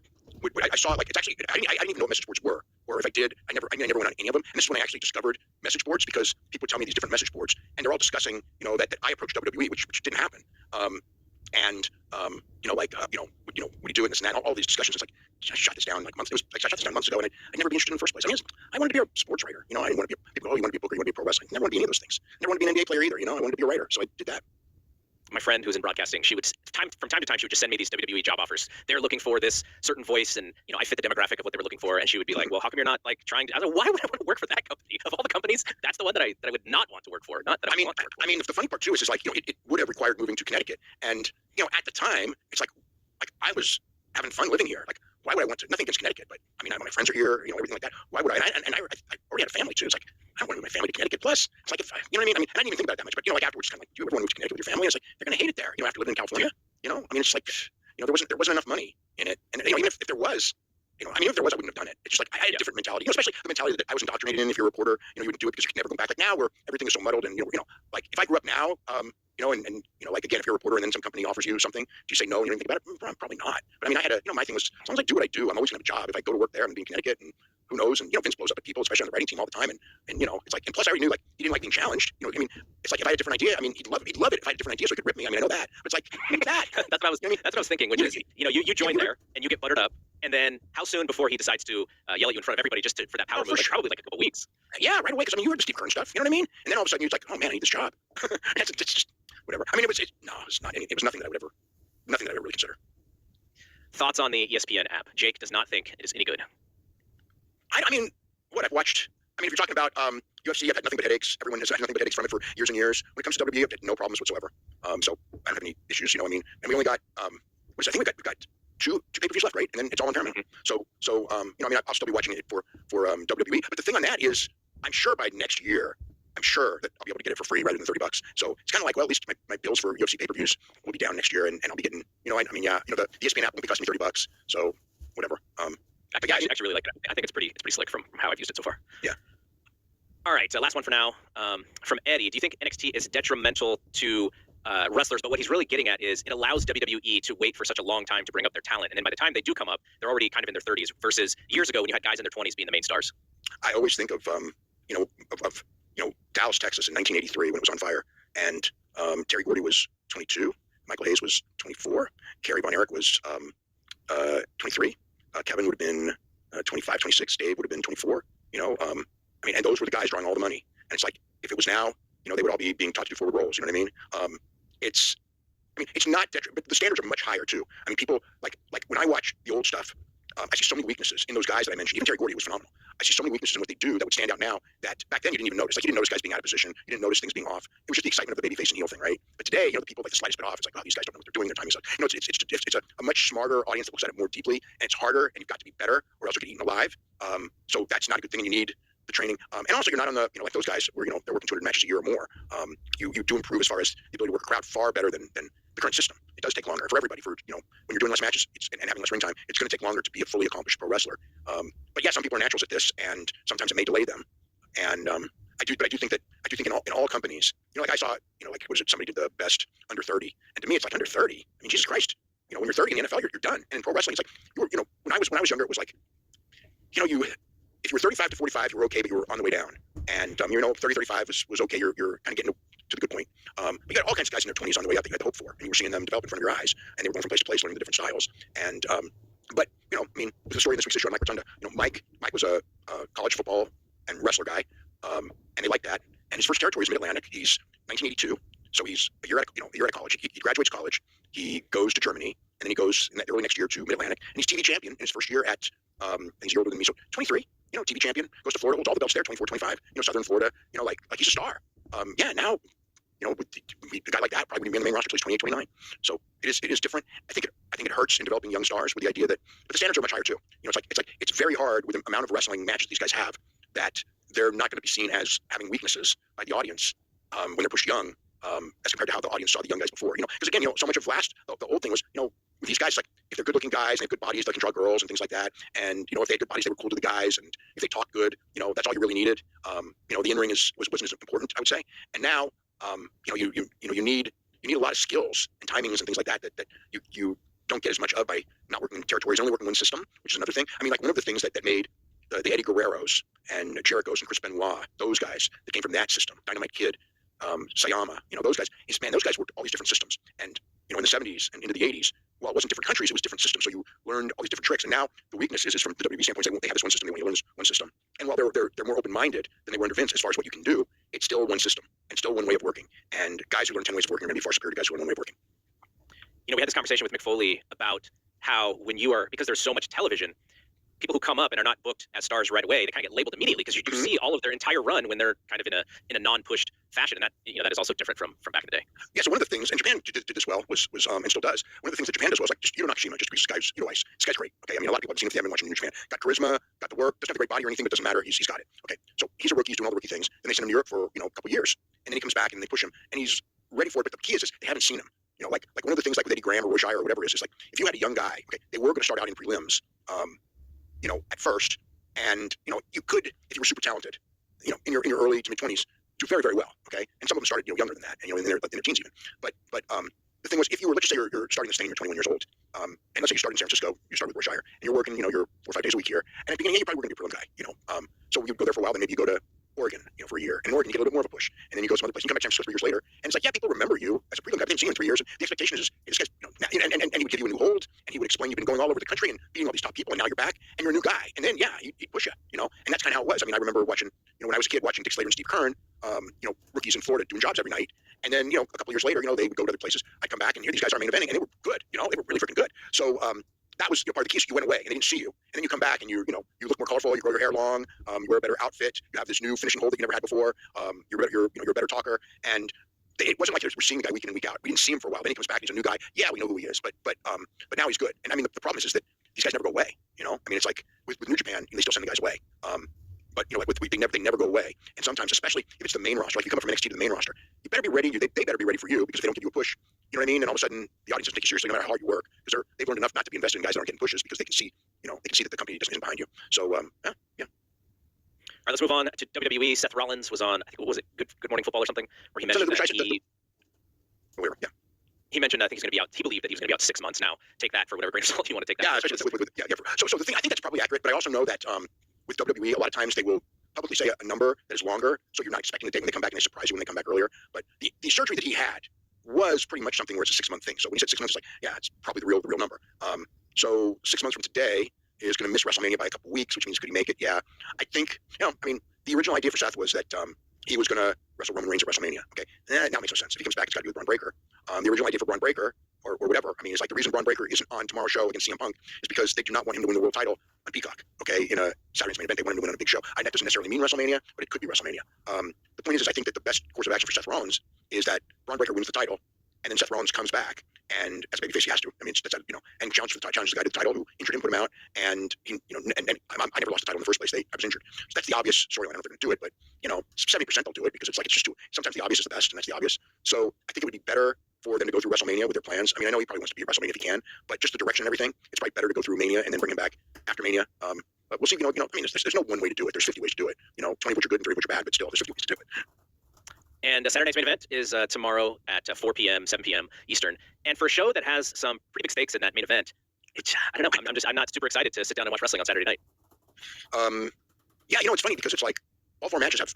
I saw like it's actually I didn't even know what message boards were, or if I did, I never went on any of them. And this is when I actually discovered message boards because people would tell me these different message boards, and they're all discussing that I approached WWE, which didn't happen. And what do you do in this and that? All these discussions. It's like I shot this down like months. I shot this down months ago, and I'd never be interested in the first place. I wanted to be a sports writer. I didn't want to be. People go, oh, you want to be a booker, you want to be a pro wrestling. I never want to be any of those things. I never want to be an NBA player either. I wanted to be a writer, so I did that. My friend who's in broadcasting, she would from time to time she would just send me these WWE job offers. They're looking for this certain voice, and I fit the demographic of what they were looking for. And she would be like, "Well, how come you're not like trying to?" I was like, "Why would I want to work for that company? Of all the companies, that's the one that I would not want to work for. Not that I want to work for." I mean, the funny part too is like it would have required moving to Connecticut, and at the time it's like I was having fun living here. Like, why would I want to? Nothing against Connecticut, but I mean, my friends are here, everything like that. Why would I? And I already had a family too. It's like I don't want to move my family to Connecticut. Plus, it's like if I, you know what I mean. I didn't even think about it that much, but like afterwards, kind of like, do you ever want to move to Connecticut with your family? It's like they're gonna hate it there. After living in California, I mean, it's like there wasn't enough money in it, and even if there was. If there was, I wouldn't have done it. It's just like I had a different mentality, especially the mentality that I was indoctrinated in. If you're a reporter, you wouldn't do it because you could never go back. Like now, where everything is so muddled, and like if I grew up now, and like again, if you're a reporter and then some company offers you something, do you say no and you don't think about it? Probably not. But I mean, I had my thing was as long as I do what I do, I'm always gonna have a job. If I go to work there, I'm gonna be in Connecticut, and who knows? And Vince blows up at people, especially on the writing team all the time, and it's like, and plus I already knew like he didn't like being challenged. I mean, it's like if I had a different idea, I mean, he'd love it if I had a different idea, so he could rip me. I mean, I know that, but it's like that. That's what I was. That's what I was thinking. Which is, you join there and you get buttered up, and then how soon before he decides to yell at you in front of everybody just for that power move? Like, probably like a couple weeks. Yeah, right away. Because I mean, you heard the Steve Kern stuff. You know what I mean? And then all of a sudden, you're like, oh man, I need this job. it's just whatever. I mean, it was not anything. It was nothing that I would ever really consider. Thoughts on the ESPN app? Jake does not think it is any good. I mean, what I've watched. I mean, if you're talking about UFC, I've had nothing but headaches. Everyone has had nothing but headaches from it for years and years. When it comes to WWE, I've had no problems whatsoever. So I don't have any issues. I mean, and we only got I think we got two pay-per-views left, right? And then it's all on Paramount. So I mean, I'll still be watching it for WWE. But the thing on that is, I'm sure by next year, I'm sure that I'll be able to get it for free rather than $30. So it's kind of like, well, at least my bills for UFC pay-per-views will be down next year, and I'll be getting, I mean, the ESPN app won't be costing me $30. So whatever. I actually really like it. I think it's pretty slick from how I've used it so far. Yeah. All right, last one for now. From Eddie, do you think NXT is detrimental to wrestlers? But what he's really getting at is it allows WWE to wait for such a long time to bring up their talent, and then by the time they do come up, they're already kind of in their 30s. Versus years ago when you had guys in their 20s being the main stars. I always think of Dallas, Texas in 1983 when it was on fire, and Terry Gordy was 22, Michael Hayes was 24, Kerry Von Erich was 23. Kevin would have been 25, 26. Dave would have been 24. I mean, and those were the guys drawing all the money. And it's like, if it was now, they would all be being taught to do forward roles. You know what I mean? It's not detrimental, but the standards are much higher too. I mean, people like when I watch the old stuff, I see so many weaknesses in those guys that I mentioned. Even Terry Gordy was phenomenal. I see so many weaknesses in what they do that would stand out now that back then you didn't even notice. Like you didn't notice guys being out of position. You didn't notice things being off. It was just the excitement of the babyface and heel thing, right? But today, the people like the slightest bit off. It's like, oh, these guys don't know what they're doing. Their timing sucks. It's a much smarter audience that looks at it more deeply, and it's harder, and you've got to be better, or else you'll get eaten alive. So that's not a good thing. And you need the training, and also you're not on the like those guys where they're working 200 matches a year or more. You do improve as far as the ability to work a crowd far better than the current system. It does take longer for everybody. For when you're doing less matches and having less ring time, it's going to take longer to be a fully accomplished pro wrestler. But yeah, some people are naturals at this, and sometimes it may delay them. And I do think in all companies, like I saw, like was it somebody did the best under 30, and to me it's like under 30. I mean, Jesus Christ, when you're 30 in the NFL, you're done. And in pro wrestling, it's like when I was younger, it was like, if you were 35 to 45, you were okay, but you were on the way down. And 30, 35 was okay. You're kind of getting to the good point. But you got all kinds of guys in their 20s on the way up that you had to hope for, and you were seeing them develop in front of your eyes, and they were going from place to place, learning the different styles. And but I mean, the story in this week's issue on Mike Rotunda, Mike was a college football and wrestler guy, and they liked that. And his first territory is Mid-Atlantic. He's 1982, so he's a year out of college. He graduates college. He goes to Germany, and then he goes in the early next year to Mid-Atlantic, and he's TV champion in his first year at. He's a year older than me, so 23. TV champion, goes to Florida, holds all the belts there, 24, 25. Southern Florida. Like he's a star. Now, with a guy like that probably wouldn't be in the main roster until he's 28, 29. So it is different. I think it hurts in developing young stars with the idea that, but the standards are much higher too. It's very hard with the amount of wrestling matches these guys have that they're not going to be seen as having weaknesses by the audience when they're pushed young. As compared to how the audience saw the young guys before, because again, so much of the old thing was, with these guys, like if they're good-looking guys, and they have good bodies, they can draw girls and things like that, and if they had good bodies, they were cool to the guys, and if they talked good, that's all you really needed. The in-ring wasn't as important, I would say, and now, you need a lot of skills and timings and things like that you don't get as much of by not working in territories, only working in one system, which is another thing. I mean, like one of the things that made the Eddie Guerreros and Jerichos and Chris Benoit, those guys that came from that system, Dynamite Kid, Sayama, those guys, those guys worked all these different systems. And, in the 70s and into the 80s, well, it wasn't different countries, it was different systems. So you learned all these different tricks. And now the weakness is from the WWE standpoint, they have this one system, they want to learn this one system. And while they're more open-minded than they were under Vince as far as what you can do, it's still one system and still one way of working. And guys who learn 10 ways of working are going to be far superior to guys who learn one way of working. We had this conversation with Mick Foley about how because there's so much television, people who come up and are not booked as stars right away, they kind of get labeled immediately because you see all of their entire run when they're kind of in a non-pushed fashion, and that that is also different from back in the day. Yeah, so one of the things, and Japan did this well, was and still does. One of the things that Japan does well is like just Nakashima, just because this guy's great. Okay, I mean a lot of people have seen him if they haven't been watching New Japan. Got charisma, got the work, doesn't have a great body or anything, but doesn't matter. He's got it. Okay, so he's a rookie, he's doing all the rookie things. Then they send him to Europe for a couple years, and then he comes back and they push him, and he's ready for it. But the key is they haven't seen him. Like one of the things like with Eddie Graham or Roy Shire or whatever it is like if you had a young guy, okay, they were going to start out in prelims, at first. And you could, if you were super talented, in your early to mid 20s, do very, very well. Okay, and some of them started younger than that, and in their teens even. But the thing was, if you were, let's just say you're starting this thing, you're 21 years old, and let's say you start in San Francisco, you start with Roy Shire, and you're working, you're 4 or 5 days a week here, and at the beginning, you probably were going to be a prelim guy, so you go there for a while, then maybe you go to Oregon, for a year, and in Oregon you get a little bit more of a push, and then you go to some other place, and you come back to San Francisco 3 years later, and it's like, yeah, people remember you as a prelim guy. They didn't see you in 3 years, and the expectation is this guy's, and he would give you a new hold, and he would explain you've been going all over the country and beating all these top people, and now you're back, and you're a new guy, and then yeah, he'd push you, and that's kind of how it was. I mean, I remember watching, when I was a kid, watching Dick Slater and Steve Kern, rookies in Florida doing jobs every night, and then a couple years later, they would go to other places. I'd come back and here these guys are main eventing, and they were good, they were really freaking good. So that was part of the key. So you went away and they didn't see you, and then you come back and you look more colorful. You grow your hair long. You wear a better outfit. You have this new finishing hold that you never had before. You're a better talker. And it wasn't like we're seeing the guy week in and week out. We didn't see him for a while. Then he comes back. He's a new guy. Yeah, we know who he is. But now he's good. And I mean the problem is that these guys never go away. I mean it's like with New Japan, they still send the guys away. But they never go away. And sometimes, especially if it's the main roster, like you come up from NXT to the main roster, you better be ready. They better be ready for you because if they don't give you a push, you know what I mean? And all of a sudden, the audience doesn't take you seriously no matter how hard you work because they've learned enough not to be invested in guys that aren't getting pushes because they can see, they can see that the company isn't behind you. So yeah. All right, let's move on to WWE. Seth Rollins was on, I think, what was it, Good Morning Football or something, where he mentioned he mentioned I think he's going to be out. He believed that he was going to be out 6 months now. Take that for whatever grain of salt you want to take that. Yeah, especially so the thing, I think that's probably accurate, but I also know that with WWE, a lot of times they will publicly say a number that is longer, so you're not expecting the day when they come back and they surprise you when they come back earlier. But the surgery that he had was pretty much something where it's a 6-month thing. So when he said 6 months, it's like, yeah, it's probably the real number. So 6 months from today is going to miss WrestleMania by a couple weeks, which means could he make it? Yeah, I think. I mean, the original idea for Seth was that he was going to wrestle Roman Reigns at WrestleMania. Okay, now it makes no sense. If he comes back, it's got to be with Braun Breaker. The original idea for Braun Breaker, or whatever, I mean, it's like the reason Braun Breaker isn't on tomorrow's show against CM Punk is because they do not want him to win the world title on Peacock. Okay, in a Saturday's main event, they want him to win on a big show. That doesn't necessarily mean WrestleMania, but it could be WrestleMania. The point is I think that the best course of action for Seth Rollins is that Braun Breaker wins the title, and then Seth Rollins comes back, and as a babyface he has to. I mean, and challenges the guy to the title who injured him, put him out, and he, and I never lost the title in the first place. I was injured, so that's the obvious storyline. I don't know if they're going to do it, but 70% they'll do it because it's just too. Sometimes the obvious is the best, and that's the obvious. So I think it would be better for them to go through WrestleMania with their plans. I mean, I know he probably wants to be at WrestleMania if he can, but just the direction and everything, it's probably better to go through Mania and then bring him back after Mania. But we'll see. I mean, there's no one way to do it. There's 50 ways to do it. 20 of which are good and 30 of which are bad, but still, there's 50 ways to do it. And Saturday night's main event is tomorrow at 4 p.m., 7 p.m. Eastern. And for a show that has some pretty big stakes in that main event, I don't know. I'm not super excited to sit down and watch wrestling on Saturday night. Yeah, it's funny because it's like all 4 matches have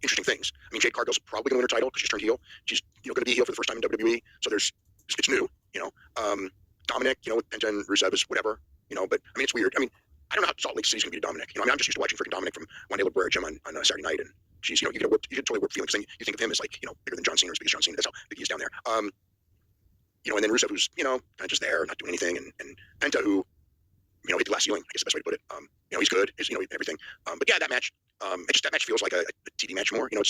interesting things. I mean, Jade Cargill's probably going to win her title because she's turned heel. She's going to be heel for the first time in WWE, so it's new. Dominic, with Penta and Rusev is whatever. But I mean, it's weird. I mean, I don't know how Salt Lake City's going to be to Dominic. I mean, I'm just used to watching freaking Dominic from One Day Libre Gym on Saturday night, and she's you get totally warped feeling because then you think of him as like bigger than John Cena or as big as John Cena. That's how big he is down there. And then Rusev, who's kind of just there, not doing anything, and Penta, who hit the glass ceiling, I guess the best way to put it. He's good, everything. But yeah, that match, that match feels like a TV match more. We've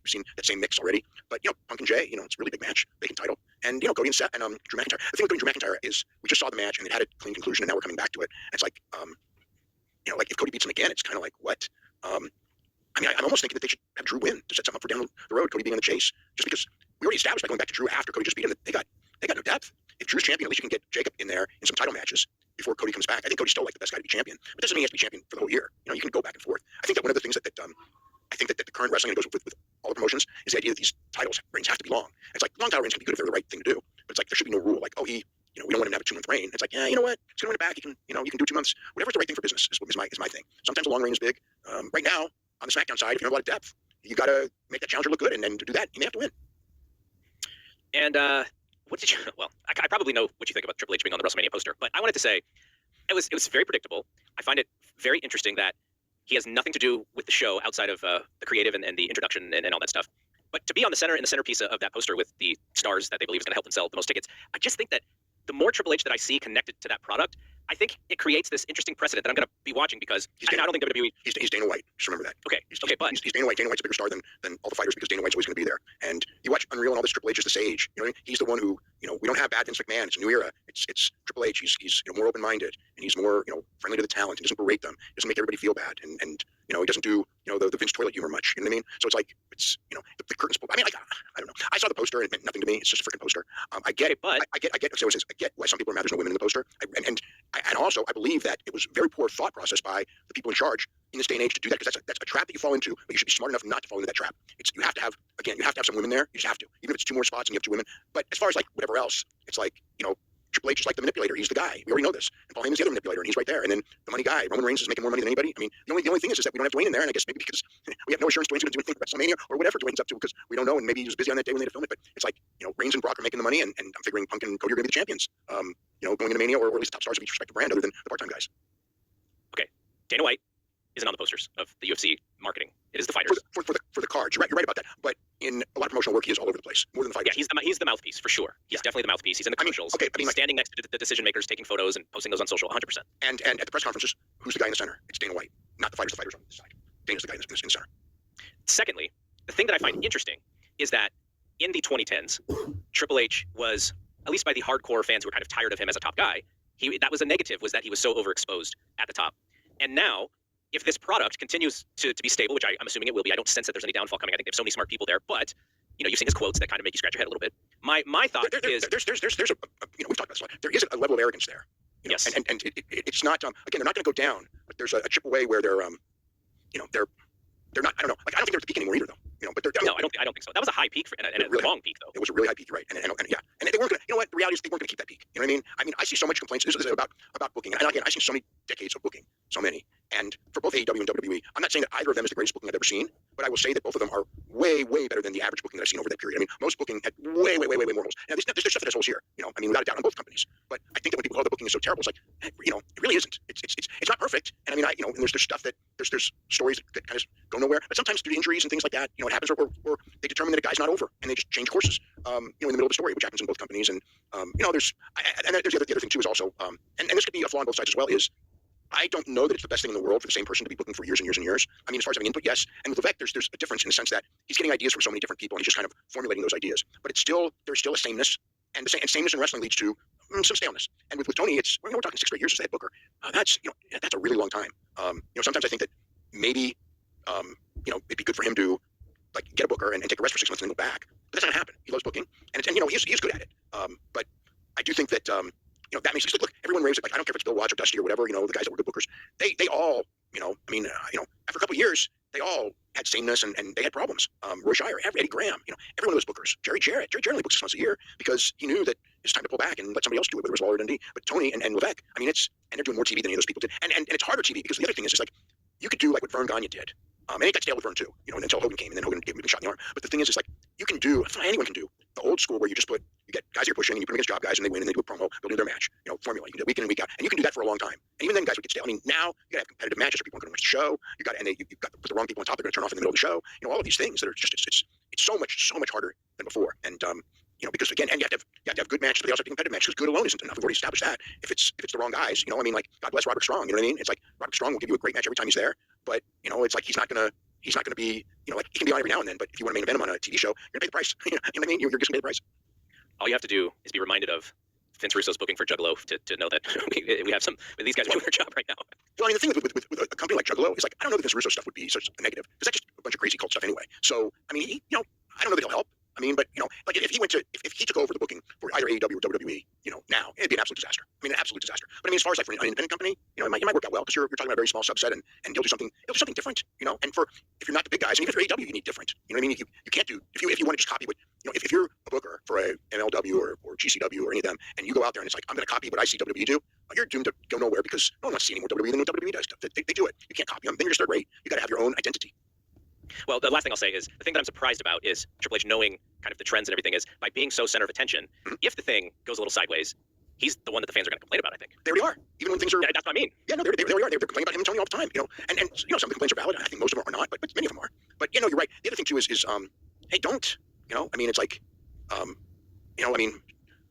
seen that same mix already. But Punk and Jay, it's a really big match, vacant title, and Cody and Seth and Drew McIntyre. The thing with Drew McIntyre is we just saw the match and it had a clean conclusion, and now we're coming back to it. And it's like, like if Cody beats him again, it's kind of like what. I mean, I'm almost thinking that they should have Drew win to set something up for down the road, Cody being on the chase, just because we already established by going back to Drew after Cody just beat him that they got no depth. If Drew's champion, at least you can get Jacob in there in some title matches before Cody comes back. I think Cody's still like the best guy to be champion, but it doesn't mean he has to be champion for the whole year. You can go back and forth. I think that one of the things that I think that the current wrestling goes with all the promotions is the idea that these reigns have to be long. And it's like long title reigns can be good if they're the right thing to do, but it's like there should be no rule like, oh, he we don't want him to have a 2-month reign. It's like, yeah, you know what? He's going to win it back. You can do 2 months. Whatever's the right thing for business is my thing. Sometimes a long reign is big. Right now, on the SmackDown side, if you have a lot of depth, you got to make that challenger look good, and then to do that, you may have to win. And what did you? Well, I probably know what you think about Triple H being on the WrestleMania poster, but I wanted to say it was very predictable. I find it very interesting that he has nothing to do with the show outside of the creative and the introduction and all that stuff. But to be on the centerpiece of that poster with the stars that they believe is going to help them sell the most tickets, I just think that the more Triple H that I see connected to that product, I think it creates this interesting precedent that I'm going to be watching because I don't think WWE. He's Dana White. Just remember that. Okay. But he's Dana White. Dana White's a bigger star than all the fighters because Dana White's always going to be there. And you watch Unreal and all this, Triple H is the sage. You know what I mean? He's the one who, we don't have bad Vince McMahon. It's a new era. It's Triple H. He's more open-minded and he's more friendly to the talent. He doesn't berate them. He doesn't make everybody feel bad. And he doesn't do the Vince toilet humor much. You know what I mean? So it's like the curtains pulled. I mean, I don't know. I saw the poster and it meant nothing to me. It's just a freaking poster. I get it, but I get. So I get why some people are mad there's no women in the poster. And also I believe that it was very poor thought process by the people in charge in this day and age to do that because that's a trap that you fall into. But you should be smart enough not to fall into that trap. You have to have some women there. You just have to, even if it's 2 more spots and you have 2 women. But as far as like whatever else, it's like Triple H is like the manipulator. He's the guy. We already know this. And Paul Heyman's the other manipulator, and he's right there. And then the money guy, Roman Reigns, is making more money than anybody. I mean, the only thing is that we don't have Dwayne in there, and I guess maybe because we have no assurance Dwayne's going to do anything for WrestleMania or whatever Dwayne's up to because we don't know, and maybe he was busy on that day when they had to film it. But it's like Reigns and Brock are making the money, and I'm figuring Punk and Cody are going to be the champions. Going into Mania or at least top stars of each respective brand, other than the part-time guys. Okay, Dana White isn't on the posters of the UFC marketing. It is the fighters. For the cards. You're right about that. But in a lot of promotional work, he is all over the place, more than the fighters. Yeah, he's the mouthpiece for sure. He's definitely the mouthpiece. He's in the commercials. He's standing next to the decision makers, taking photos and posting those on social, 100%. And at the press conferences, who's the guy in the center? It's Dana White, not the fighters. The fighters on this side. Dana's the guy in the center. Secondly, the thing that I find interesting is that in the 2010s, Triple H was, at least by the hardcore fans who were kind of tired of him as a top guy, that was a negative, was that he was so overexposed at the top. And now, if this product continues to be stable, which I'm assuming it will be, I don't sense that there's any downfall coming. I think they have so many smart people there, but you've seen his quotes that kind of make you scratch your head a little bit. My thought is there's a we've talked about this a lot. There is a level of arrogance there. Yes, and it's not again they're not going to go down, but there's a chip away where they're not. I don't know. Like I don't think they're at the peak anymore either, though. But no, I don't think so. That was a high peak and a really long peak, though. It was a really high peak, right? And they weren't going to. The reality is they weren't going to keep that peak. You know what I mean? I see so much complaints. This is about booking, and again, I've seen so many decades of booking, so many. And for both AEW and WWE, I'm not saying that either of them is the greatest booking I've ever seen, but I will say that both of them are way, way better than the average booking that I've seen over that period. I mean, most booking had way, way, way, way, way more holes. Now, there's stuff that has holes here. Without a doubt on both companies. But I think that when people call the booking is so terrible, it's like, it really isn't. It's not perfect. And and there's stuff that there's stories that kind of go nowhere. But sometimes due to injuries and things like that, it happens, or they determine that a guy's not over and they just change courses, in the middle of the story, which happens in both companies. And there's the other thing too is also, and this could be a flaw on both sides as well, is I don't know that it's the best thing in the world for the same person to be booking for years and years and years. I mean, as far as having input, yes. And with Levesque, there's a difference in the sense that he's getting ideas from so many different people and he's just kind of formulating those ideas. But there's still a sameness, and sameness in wrestling leads to some staleness. And with Tony, we're talking 6 straight years as the head booker. That's a really long time. Sometimes I think that maybe it'd be good for him to like get a booker and take a rest for 6 months and then go back. But that's not gonna happen. He loves booking, and he's good at it. But I do think that that makes sense. Look, everyone raves it. Like I don't care if it's Bill Watts or Dusty or whatever. The guys that were good bookers, they all after a couple of years, they all had sameness and they had problems. Roy Shire, Eddie Graham, every one of those bookers. Jerry Jarrett only booked 6 months a year because he knew that it's time to pull back and let somebody else do it, whether it was Lawler or Dundee. But Tony and Levesque, and they're doing more TV than any of those people did. And it's harder TV because the other thing is just like you could do like what Vern Gagne did. And it got stale with Vern too, until Hogan came, and then Hogan gave him a shot in the arm. But the thing is like you can do, that's not anyone can do, the old school where you get guys you're pushing and you put them against job guys and they win and they do a promo, they'll do their match, formula. You can do it week in and week out. And you can do that for a long time. And even then guys would get stale. I mean, now you gotta have competitive matches or people aren't gonna watch the show. You've got to put the wrong people on top, they're gonna turn off in the middle of the show. All of these things that are just it's so much harder than before. And because again, and you have to have good matches, but they also have to be competitive matches because good alone isn't enough. We've already established that. If it's the wrong guys, like God bless Roderick Strong, you know what I mean? It's like Roderick Strong will give you a great match every time he's there, but it's like he's not gonna be, like he can be on every now and then, but if you want to main event him on a TV show, you're gonna pay the price. You know what I mean? You're just gonna pay the price. All you have to do is be reminded of Vince Russo's booking for Juggalo to know that we have these guys doing their job right now. Well, the thing with a company like Juggalo is like, I don't know that Vince Russo stuff would be such a negative because that's just a bunch of crazy cult stuff anyway. So, I don't know that he'll help. I mean, but like if he went to if he took over the booking for either AEW or WWE, now it'd be an absolute disaster. I mean, an absolute disaster. But I mean, as far as like for an independent company, it might work out well because you're talking about a very small subset, and he'll do something different. And for if you're not the big guys, and even if you're AEW, you need different. You know what I mean? You can't do if you want to just copy what if you're a booker for a MLW or GCW or any of them, and you go out there and it's like I'm going to copy what I see WWE do, you're doomed to go nowhere because no one wants to see any more WWE than what WWE does. They do it. You can't copy them. Then you're just third rate. You got to have your own identity. Well, the last thing I'll say is the thing that I'm surprised about is Triple H knowing kind of the trends and everything is by being so center of attention. If the thing goes a little sideways, he's the one that the fans are going to complain about. I think they already are. Even when things are. Yeah, that's what I mean. Yeah, no, they already are. They're complaining about him and Tony all the time. And some of the complaints are valid. And I think most of them are not, but many of them are. But you're right. The other thing too is hey, don't. I mean, it's like, I mean,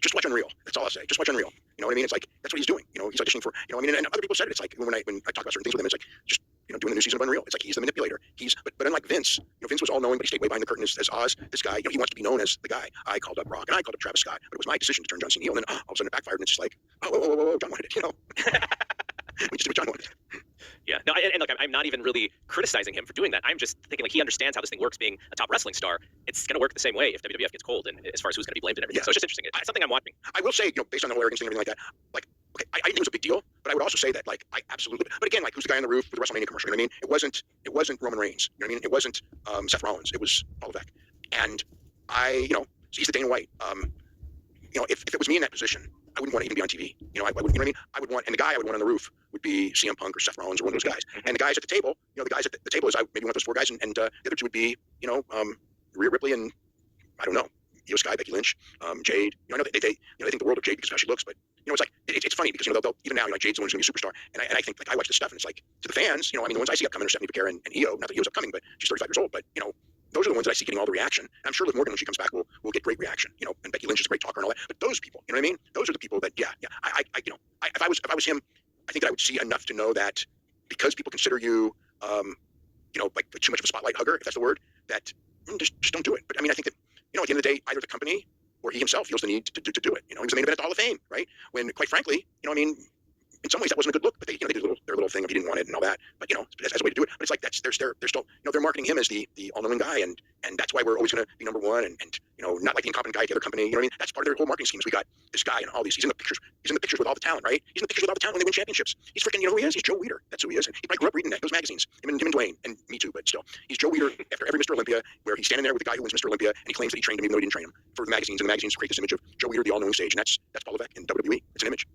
just watch Unreal. That's all I'll say. Just watch Unreal. You know what I mean? It's like that's what he's doing. He's auditioning for. I mean, and other people said it. It's like when I talk about certain things with him, it's like just doing the new season of Unreal. It's like he's the manipulator. But unlike Vince, Vince was all knowing, but he stayed way behind the curtain as Oz. This guy, he wants to be known as the guy. I called up Rock and I called up Travis Scott, but it was my decision to turn John Cena heel. And then all of a sudden it backfired, and it's just like, whoa, John wanted it. We just did what John wanted. Yeah, no, and look, I'm not even really criticizing him for doing that. I'm just thinking like he understands how this thing works. Being a top wrestling star, it's going to work the same way if WWF gets cold, and as far as who's going to be blamed and everything. Yeah. So it's just interesting. It's something I'm watching. I will say, based on the whole arrogance thing and everything like that, like, okay, I think it was a big deal, but I would also say that, like, I absolutely. But again, like, who's the guy on the roof with the WrestleMania commercial? You know what I mean? It wasn't Roman Reigns. You know what I mean? It wasn't Seth Rollins. It was Paul Levesque. And so he's the Dana White. If it was me in that position, I wouldn't want to even be on TV. I wouldn't. You know what I mean? I would want, and the guy I would want on the roof would be CM Punk or Seth Rollins or one of those guys. And the guys at the table, the guys at the table is maybe one of those four guys, and the other two would be, Rhea Ripley and I don't know, Io Sky, Becky Lynch, Jade. I know they think the world of Jade because of how she looks, but it's like it's funny because they'll even now Jade's the one who's going to be a superstar, and I think like I watch this stuff and it's like to the fans, I mean the ones I see upcoming are Stephanie Becerra and Io. Not that Io's upcoming, but she's 35 years old, but those are the ones that I see getting all the reaction. And I'm sure Liv Morgan, when she comes back, will get great reaction. And Becky Lynch is a great talker and all that. But those people, you know what I mean? Those are the people that, if I was him, I think that I would see enough to know that because people consider you, like too much of a spotlight hugger, if that's the word, that just don't do it. But I mean, I think that, at the end of the day, either the company or he himself feels the need to do it. He was the main event at the Hall of Fame, right? When, quite frankly, I mean, in some ways that wasn't a good look, but they did their little thing of he didn't want it and all that. But as a way to do it. But it's like they're still they're marketing him as the all-knowing guy, and that's why we're always going to be number one, and not like the incompetent guy at the other company. You know what I mean? That's part of their whole marketing scheme. We got this guy and all these. He's in the pictures. He's in the pictures with all the talent, right? He's in the pictures with all the talent when they win championships. He's freaking. You know who he is? He's Joe Weider. That's who he is. And he probably grew up reading those magazines. Him and Dwayne, and me too. But still, he's Joe Weider after every Mr. Olympia, where he's standing there with the guy who wins Mr. Olympia, and he claims that he trained him even though he didn't train him for the magazines. And the magazines create this image of Joe Weider, the all-knowing sage, and that's Paul Levesque in WWE. It's an image.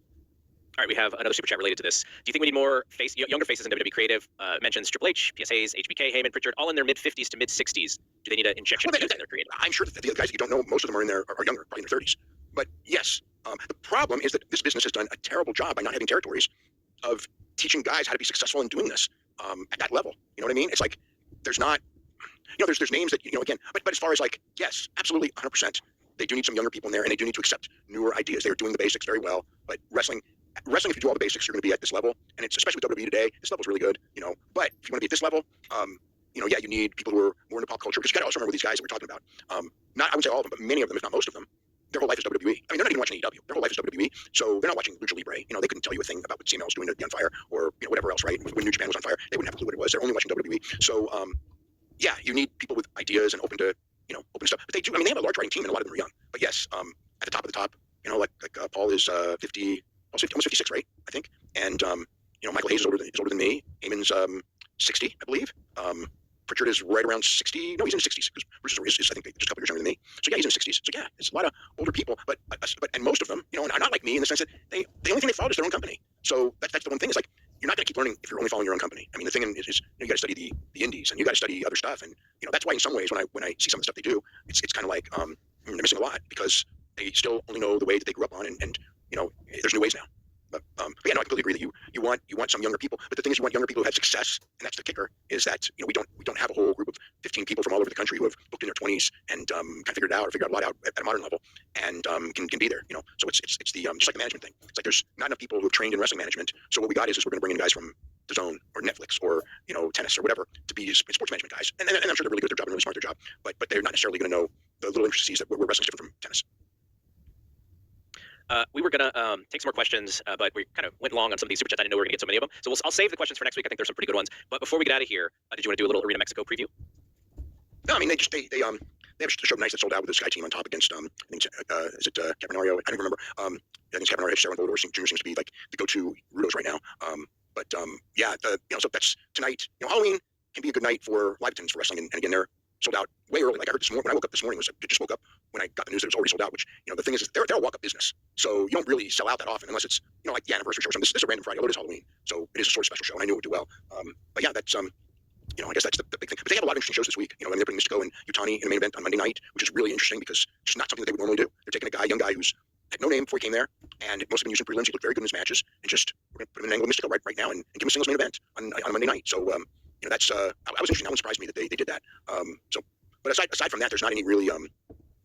All right, we have another super chat related to this. Do you think we need more younger faces in WWE creative? Mentions Triple H, PS Hayes, HBK, Heyman, Pritchard, all in their mid-50s to mid-60s. Do they need an injection in their creative? I'm sure that the guys that you don't know, most of them are younger, probably in their 30s. But yes, the problem is that this business has done a terrible job by not having territories of teaching guys how to be successful in doing this at that level. You know what I mean? It's like there's not, there's names that, again, but as far as like, yes, absolutely, 100%. They do need some younger people in there, and they do need to accept newer ideas. They are doing the basics very well, but wrestling, if you do all the basics, you're going to be at this level. And it's especially with WWE today, this level's really good, But if you want to be at this level, you need people who are more into pop culture. Because you got to also remember these guys that we're talking about. I wouldn't say all of them, but many of them, if not most of them, their whole life is WWE. I mean, they're not even watching AEW. Their whole life is WWE. So they're not watching Lucha Libre. They couldn't tell you a thing about what CML was doing to be on fire or whatever else, right? When New Japan was on fire, they wouldn't have a clue what it was. They're only watching WWE. So you need people with ideas and open to stuff. But they do. I mean, they have a large writing team, and a lot of them are young. But yes, at the top of the top, like Paul is 50. Almost 56, right? I think. And Michael Hayes is older than me. Heyman's 60, I believe. Pritchard is right around 60. No, he's in his 60s because Bruce is I think just a couple years younger than me. So yeah, he's in his 60s. So yeah, it's a lot of older people. But and most of them, not like me in the sense that the only thing they followed is their own company. So that's the one thing is like you're not going to keep learning if you're only following your own company. I mean, the thing is you got to study the indies and you got to study other stuff. And that's why in some ways when I see some of the stuff they do, it's kind of like they're missing a lot because they still only know the way that they grew up on and there's new ways now. But yeah, no, I completely agree that you want some younger people. But the thing is, you want younger people who have success, and that's the kicker. Is that we don't have a whole group of 15 people from all over the country who have booked in their 20s and kind of figured it out or figured out a lot out at a modern level and can be there. So it's the just like the management thing. It's like there's not enough people who have trained in wrestling management. So what we got is we're going to bring in guys from the Zone or Netflix or tennis or whatever to be sports management guys. And I'm sure they're really good at their job and really smart at their job. But they're not necessarily going to know the little intricacies that where wrestling's different from tennis. We were going to take some more questions, but we kind of went long on some of these super chats. I didn't know we were going to get so many of them. So I'll save the questions for next week. I think there's some pretty good ones. But before we get out of here, did you want to do a little Arena Mexico preview? No, I mean, they they have a show nice that sold out with the Sky Team on top against I think is it Cavernario? I don't remember. I think it's Cavernario. Sharon Volador Jr. seems to be like the go-to Rudos right now. Yeah, so that's tonight. Halloween can be a good night for live attendance for wrestling, and again, they're sold out way early. Like I heard this morning when I woke up this morning, I just woke up when I got the news that it was already sold out. Which the thing is they're a walk-up business, so you don't really sell out that often unless it's like the anniversary show or something. This is a random Friday. It is Halloween, so it is a sort of special show, and I knew it would do well. But yeah, that's I guess that's the big thing. But they have a lot of interesting shows this week. They're putting Mystico and Utani in the main event on Monday night, which is really interesting because it's just not something that they would normally do. They're taking a young guy who's had no name before he came there, and most of been using prelims. He looked very good in his matches, and just we're going to put him in an angle with Mystico right now and give him a singles main event on Monday night. So that's I was interested. That one surprised me that they did that. But aside from that, there's not any really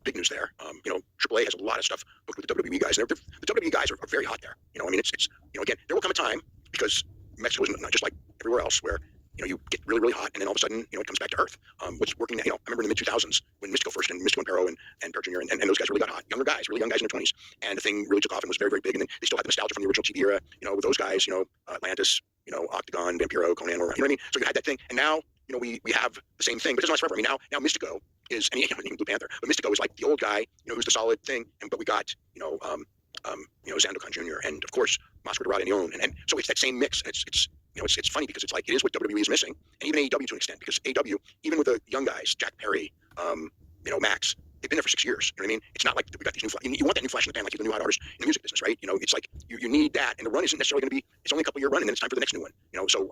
big news there. AAA has a lot of stuff booked with the WWE guys, and the WWE guys are very hot there. It's again, there will come a time because Mexico is not just like everywhere else where you get really, really hot, and then all of a sudden, it comes back to earth. What's working now, I remember in the mid-2000s when Mystico first, and Mystico and Pero and Pero Jr. And those guys really got hot. Younger guys, really young guys in their 20s. And the thing really took off and was very, very big. And then they still had the nostalgia from the original TV era, with those guys, Atlantis, Octagon, Vampiro, Conan, or, you know what I mean? So you had that thing. And now, we have the same thing, but it's not forever. I mean, now Mystico is, and even Blue Panther, but Mystico is like the old guy, who's the solid thing. But we got, Zandokan Jr. and, of course, Masquerade Dorada and Leon. And so it's that same mix. And it's funny because it's like it is what WWE is missing, and even AEW to an extent, because AEW, even with the young guys, Jack Perry, Max, they've been there for 6 years. You know what I mean? It's not like we got these new. You want that new flash in the pan, like the new hot artists in the music business, right? It's like you need that, and the run isn't necessarily going to be. It's only a couple year run, and then it's time for the next new one. So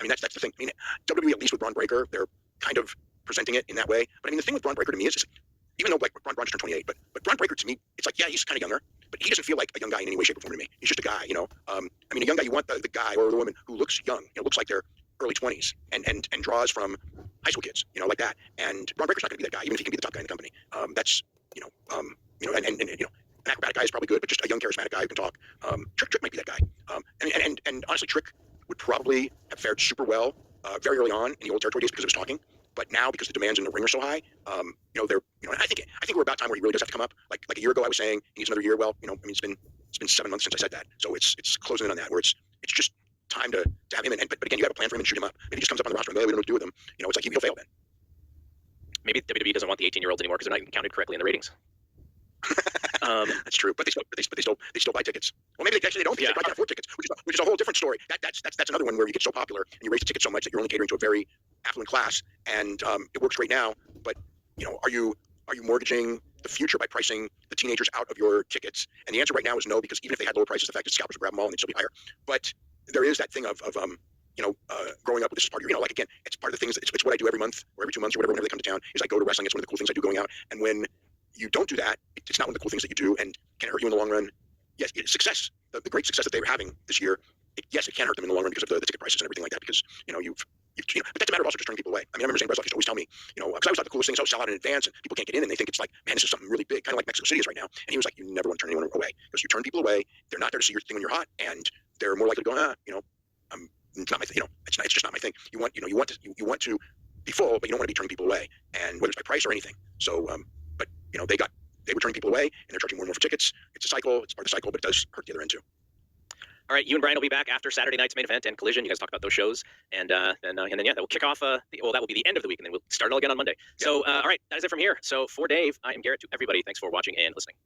that's the thing. I mean, WWE, at least with Braun Breaker, they're kind of presenting it in that way. But I mean, the thing with Braun Breaker to me is even though like Braun just turned 28, but Braun Breaker to me, it's like, yeah, he's kind of younger, but he doesn't feel like a young guy in any way, shape, or form to me. He's just a guy, I mean, a young guy, you want the guy or the woman who looks young, looks like they're early 20s and draws from high school kids, like that. And Braun Breaker's not going to be that guy, even if he can be the top guy in the company. That's, an acrobatic guy is probably good, but just a young charismatic guy who can talk. Trick might be that guy. And honestly, Trick would probably have fared super well very early on in the old territory days because of his talking. But now, because the demands in the ring are so high, I think we're about time where he really does have to come up. Like a year ago, I was saying he needs another year. Well, I mean, it's been 7 months since I said that, so it's closing in on that. Where it's just time to have him. But again, you have a plan for him and shoot him up. Maybe he just comes up on the roster and we don't know what to do with him. It's like he'll fail then. Maybe WWE doesn't want the 18-year-olds anymore because they're not even counted correctly in the ratings. That's true, but they still buy tickets. Well, maybe they don't. They probably can't afford tickets, which is a whole different story. That's another one where you get so popular and you raise the ticket so much that you're only catering to a very affluent class, and it works right now. But are you mortgaging the future by pricing the teenagers out of your tickets? And the answer right now is no, because even if they had lower prices, the fact is scalpers would grab them all and they'd still be higher. But there is that thing of growing up with this is part of your, like again, it's part of the things. It's what I do every month or every 2 months or whatever. Whenever they come to town, is I go to wrestling. It's one of the cool things I do going out. And when you don't do that, it's not one of the cool things that you do, and can it hurt you in the long run? Yes, success, the great success that they were having this year. Yes, it can hurt them in the long run because of the ticket prices and everything like that. Because but that's a matter of also just turning people away. I mean, I remember Zane Bresloff used to always tell me, because I always thought the coolest thing is sell out in advance and people can't get in and they think it's like, man, this is something really big, kind of like Mexico City is right now. And he was like, you never want to turn anyone away because you turn people away, they're not there to see your thing when you're hot, and they're more likely to go, it's not my thing. It's just not my thing. You want to be full, but you don't want to be turning people away, and whether it's by price or anything. So, but they were turning people away, and they're charging more and more for tickets. It's a cycle. It's part of the cycle, but it does hurt the other end too. All right, you and Brian will be back after Saturday night's main event and Collision. You guys talk about those shows, and then that will kick off. That will be the end of the week, and then we'll start it all again on Monday. Yeah. So, all right, that is it from here. So, for Dave, I am Garrett. To everybody, thanks for watching and listening.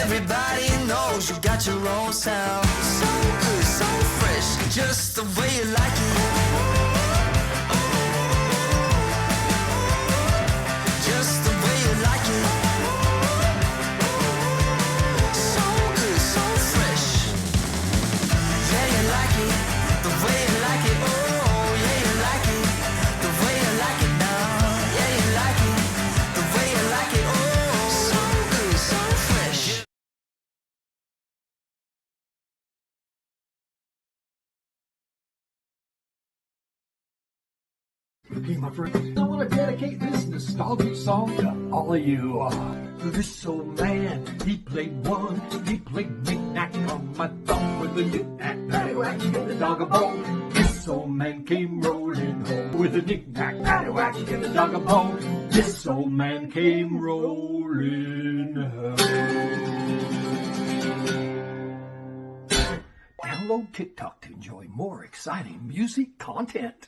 Everybody knows you got your own sound. So good, so fresh, just the way you like it. Just the way you like it. Hey, my friend, I want to dedicate this nostalgic song to all of you. This old man, he played knick-knack on my thumb with a knick-knack, paddywhack, and the dog a bone. This old man came rolling home with a knick-knack, paddywhack, and the dog a bone. This old man came rolling home. Download TikTok to enjoy more exciting music content.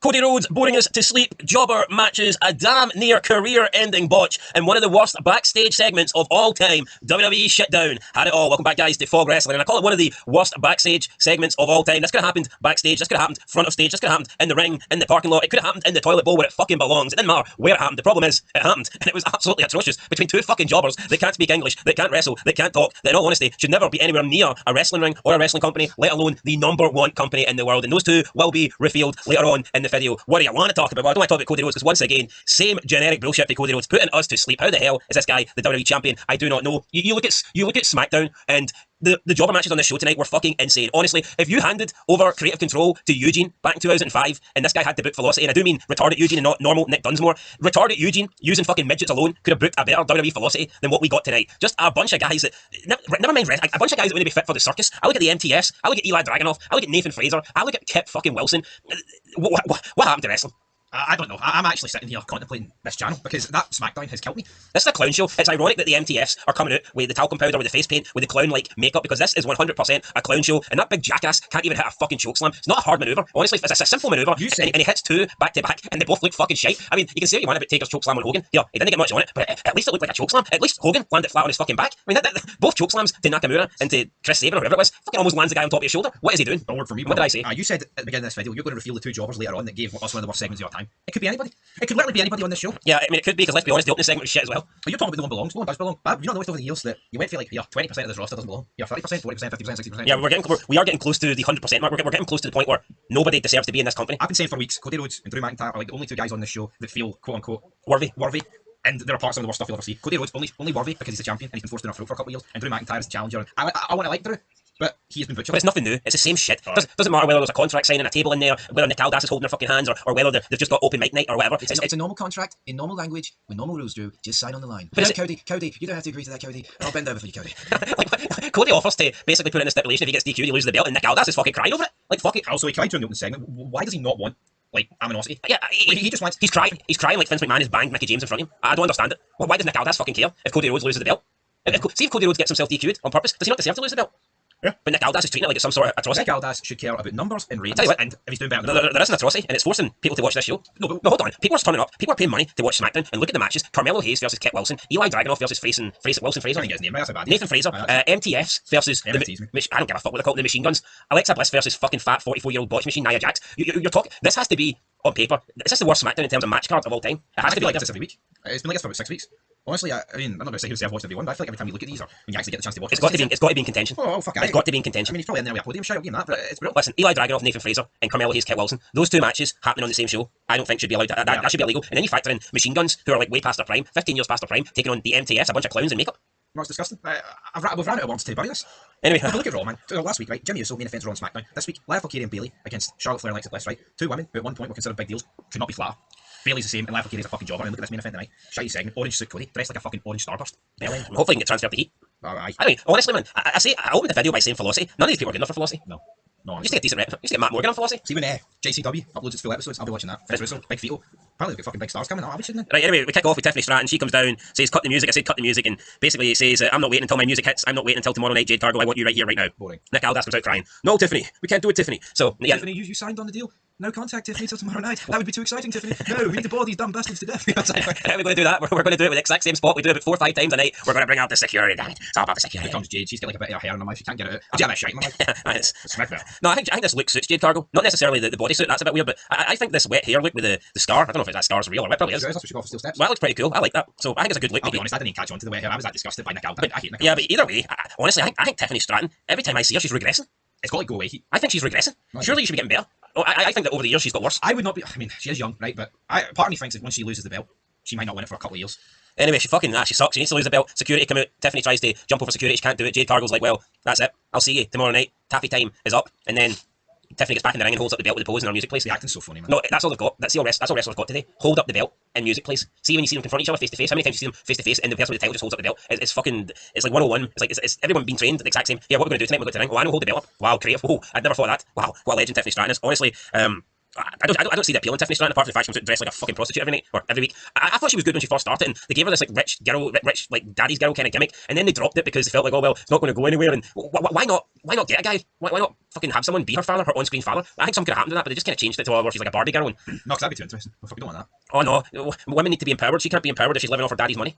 Cody Rhodes boring us to sleep, jobber matches, a damn near career-ending botch, and one of the worst backstage segments of all time. WWE shit down. Had it all. Welcome back, guys, to Fog Wrestling, and I call it one of the worst backstage segments of all time. This could have happened backstage, this could have happened front of stage, this could have happened in the ring, in the parking lot, it could have happened in the toilet bowl where it fucking belongs. It didn't matter where it happened. The problem is, it happened, and it was absolutely atrocious between two fucking jobbers that can't speak English, that can't wrestle, that can't talk, that in all honesty should never be anywhere near a wrestling ring or a wrestling company, let alone the #1 company in the world. And those two will be revealed later on in the video. What do you want to talk about? Well, I don't want to talk about Cody Rhodes because once again, same generic bullshit for Cody Rhodes, putting us to sleep. How the hell is this guy the WWE champion? I do not know. You look at SmackDown, and the jobber matches on this show tonight were fucking insane. Honestly, if you handed over creative control to Eugene back in 2005, and this guy had to book Velocity, and I do mean retarded Eugene and not normal Nick Dunsmore, retarded Eugene using fucking midgets alone could have booked a better WWE Velocity than what we got tonight. Just a bunch of guys that, never mind, a bunch of guys that wouldn't be fit for the circus. I look at the MTS, I look at Eli Dragunov, I look at Nathan Fraser, I look at Kip fucking Wilson. What happened to wrestling? I don't know. I'm actually sitting here contemplating this channel because that SmackDown has killed me. This is a clown show. It's ironic that the MTS are coming out with the talcum powder, with the face paint, with the clown-like makeup, because this is 100% a clown show, and that big jackass can't even hit a fucking chokeslam. It's not a hard manoeuvre. Honestly, it's a simple manoeuvre, and he hits two back-to-back, and they both look fucking shite. I mean, you can say what you want about Taker's chokeslam on Hogan. Yeah, he didn't get much on it, but at least it looked like a chokeslam. At least Hogan landed flat on his fucking back. I mean, both chokeslams to Nakamura and to Chris Sabin, or whoever it was, fucking almost lands the guy on top of his shoulder. What is he doing? Don't work for me. What did I say? You said at the beginning of this video you're going to reveal the two jobbers later on that gave us one of the worst segments of your time. It could be anybody. It could literally be anybody on this show. Yeah, I mean, it could be, because let's be honest, the opening segment was shit as well. But you're talking about no one belongs. No one does belong. But you not noticed over the years that you went for like, here, 20% of this roster doesn't belong. Here, 30%, 40%, 50%, 60%. Yeah, we are getting close to the 100% mark. We're getting close to the point where nobody deserves to be in this company. I've been saying for weeks, Cody Rhodes and Drew McIntyre are like the only two guys on this show that feel quote unquote Worthy. And there are parts of the worst stuff you'll ever see. Cody Rhodes only worthy because he's the champion and he's been forced down our throat for a couple of years. And Drew McIntyre is the challenger. And I want to like Drew, but he has been butchered. But it's nothing new. It's the same shit. Doesn't matter whether there's a contract signing, a table in there, whether Nick Aldis is holding their fucking hands, or whether they've just got open mic night or whatever. It's a normal contract in normal language with normal rules, Drew. Just sign on the line. But Cody, you don't have to agree to that, Cody. I'll bend over for you, Cody. Like, Cody offers to basically put in a stipulation: if he gets DQ'd, he loses the belt, and Nick Aldis is fucking crying over it. Like, fuck it. Also, he cried during the opening segment. Why does he not want like aminosity? Yeah, he just wants. He's crying like Vince McMahon has banged Mickey James in front of him. I don't understand it. Why does Nick Aldis fucking care if Cody Rhodes loses the belt? See if Cody Rhodes gets himself DQ'd on purpose, does he not deserve to lose the belt? Yeah. But Nick Aldis is treating it like it's some sort of atrocity. Nick Aldis should care about numbers and ratings. Tell you what, and if he's doing better, there is an atrocity, and it's forcing people to watch this show. No, hold on. People are turning up. People are paying money to watch SmackDown and look at the matches. Carmelo Hayes versus Kit Wilson, Eli Dragunov versus Wilson Fraser, I think his name, that's a bad Nathan Fraser, MTF versus I don't give a fuck what they call it, the Machine Guns. Alexa Bliss versus fucking fat 44-year-old botch machine Nia Jax. You're talking. This has to be on paper. This is the worst SmackDown in terms of match cards of all time. It has to be like this every week. It's been like this for about 6 weeks. Honestly, I mean, I'm not going to say who's watched every one, but I feel like every time you look at these, or when you actually get the chance to watch, it's got to be in contention. Oh, fuck! It's got to be in contention. I mean, he's probably in there with a podium shout, I'll give him that, but it's brilliant. Listen, Eli Dragunov, Nathan Fraser, and Carmelo Hayes, Kit Wilson. Those two matches happening on the same show, I don't think should be allowed. That should be illegal. And then you factor in Machine Guns, who are like way past their prime, 15 years past their prime, taking on the MTS, a bunch of clowns in makeup. No, it's disgusting. We've ran out of words to bury this. Anyway, look at Raw, man. Last week, right? Jimmy Uso main events Raw on SmackDown. This week, Lia Valkyria and Bayley against Charlotte Flair and Alexa Bliss, right? Two women who at one point were considered big deals, could not be flatter. Bayley's the same, and Lia Valkyria's a fucking jobber. And look at this main event tonight. Shiny segment, orange suit Cody, dressed like a fucking orange starburst. Hopefully he can get transferred to Heat. Aye. I mean, honestly, man, I opened the video by saying Velocity. None of these people are good enough for Velocity. No. You used to get decent rep. You used to get Matt Morgan on Velocity. See when JCW uploads its full episodes, I'll be watching that. Vince Russo, Big Feto. Apparently they've got fucking big stars coming. I'll be shooting. Right, anyway, we kick off with Tiffany Stratton. She comes down, says cut the music. I said cut the music, and basically says I'm not waiting until my music hits. I'm not waiting until tomorrow night, Jade Cargill. I want you right here, right now. Boring. Nick Aldis comes out crying. No, Tiffany, we can't do it, Tiffany. So yeah, Tiffany, you signed on the deal. No contact Tiffany till tomorrow night. That would be too exciting, Tiffany. No, we need to bore these dumb bastards to death. How are we going to do that? We're going to do it with the exact same spot. We do it about 4 or 5 times a night. We're going to bring out the security. Damn it. It's all about the security. Here comes Jade. She's got like a bit of hair in her mouth. She can't get it out. I've got a shite in my mouth. No, I think this look suits Jade Cargill. Not necessarily the bodysuit. That's a bit weird, but I think this wet hair look with the scar. I don't know if that scar's real or what. It probably is. That's what she got for Steel Steps. Well, it looks pretty cool. I like that. So I think it's a good look. I'll be honest, I didn't even catch on to the wet hair. I was that disgusted by Nick Aldis. I hate Nick Aldis. Yeah, but either way, honestly, I think Tiffany Stratton, every time I see her, she's regressing. It's got to go away. I think she's regressing. Surely you should be getting better. Oh, I think that over the years she's got worse. I would not be. I mean, she is young, right? But part of me thinks that once she loses the belt, she might not win it for a couple of years. Anyway, she sucks. She needs to lose the belt. Security come out. Tiffany tries to jump over security. She can't do it. Jade Cargill's like, well, that's it. I'll see you tomorrow night. Taffy time is up. And then Tiffany gets back in the ring and holds up the belt with the pose in her music plays. The acting's so funny, man. No, that's all they've got. That's all wrestlers got today. Hold up the belt and music plays. See when you see them confront each other face to face. How many times you see them face to face and the person with the title just holds up the belt? It's fucking. It's like 101. It's like it's everyone being trained the exact same. Yeah, what we're gonna do tonight? We're going to the ring. Oh, I know, hold the belt up. Wow, creative. Oh, I'd never thought of that. Wow, what a legend Tiffany Stratton is. Honestly, I don't see the appeal in Tiffany Stratton apart from the fact she comes out dressed like a fucking prostitute every night or every week. I thought she was good when she first started, and they gave her this like rich like daddy's girl kind of gimmick, and then they dropped it because they felt like, oh well, it's not going to go anywhere. And why not get a guy? Why not fucking have someone be her father, her on-screen father? I think something could have happened to that, but they just kind of changed it to where she's like a Barbie girl. And no, because that'd be too interesting. We don't want that. Oh no, women need to be empowered. She can't be empowered if she's living off her daddy's money.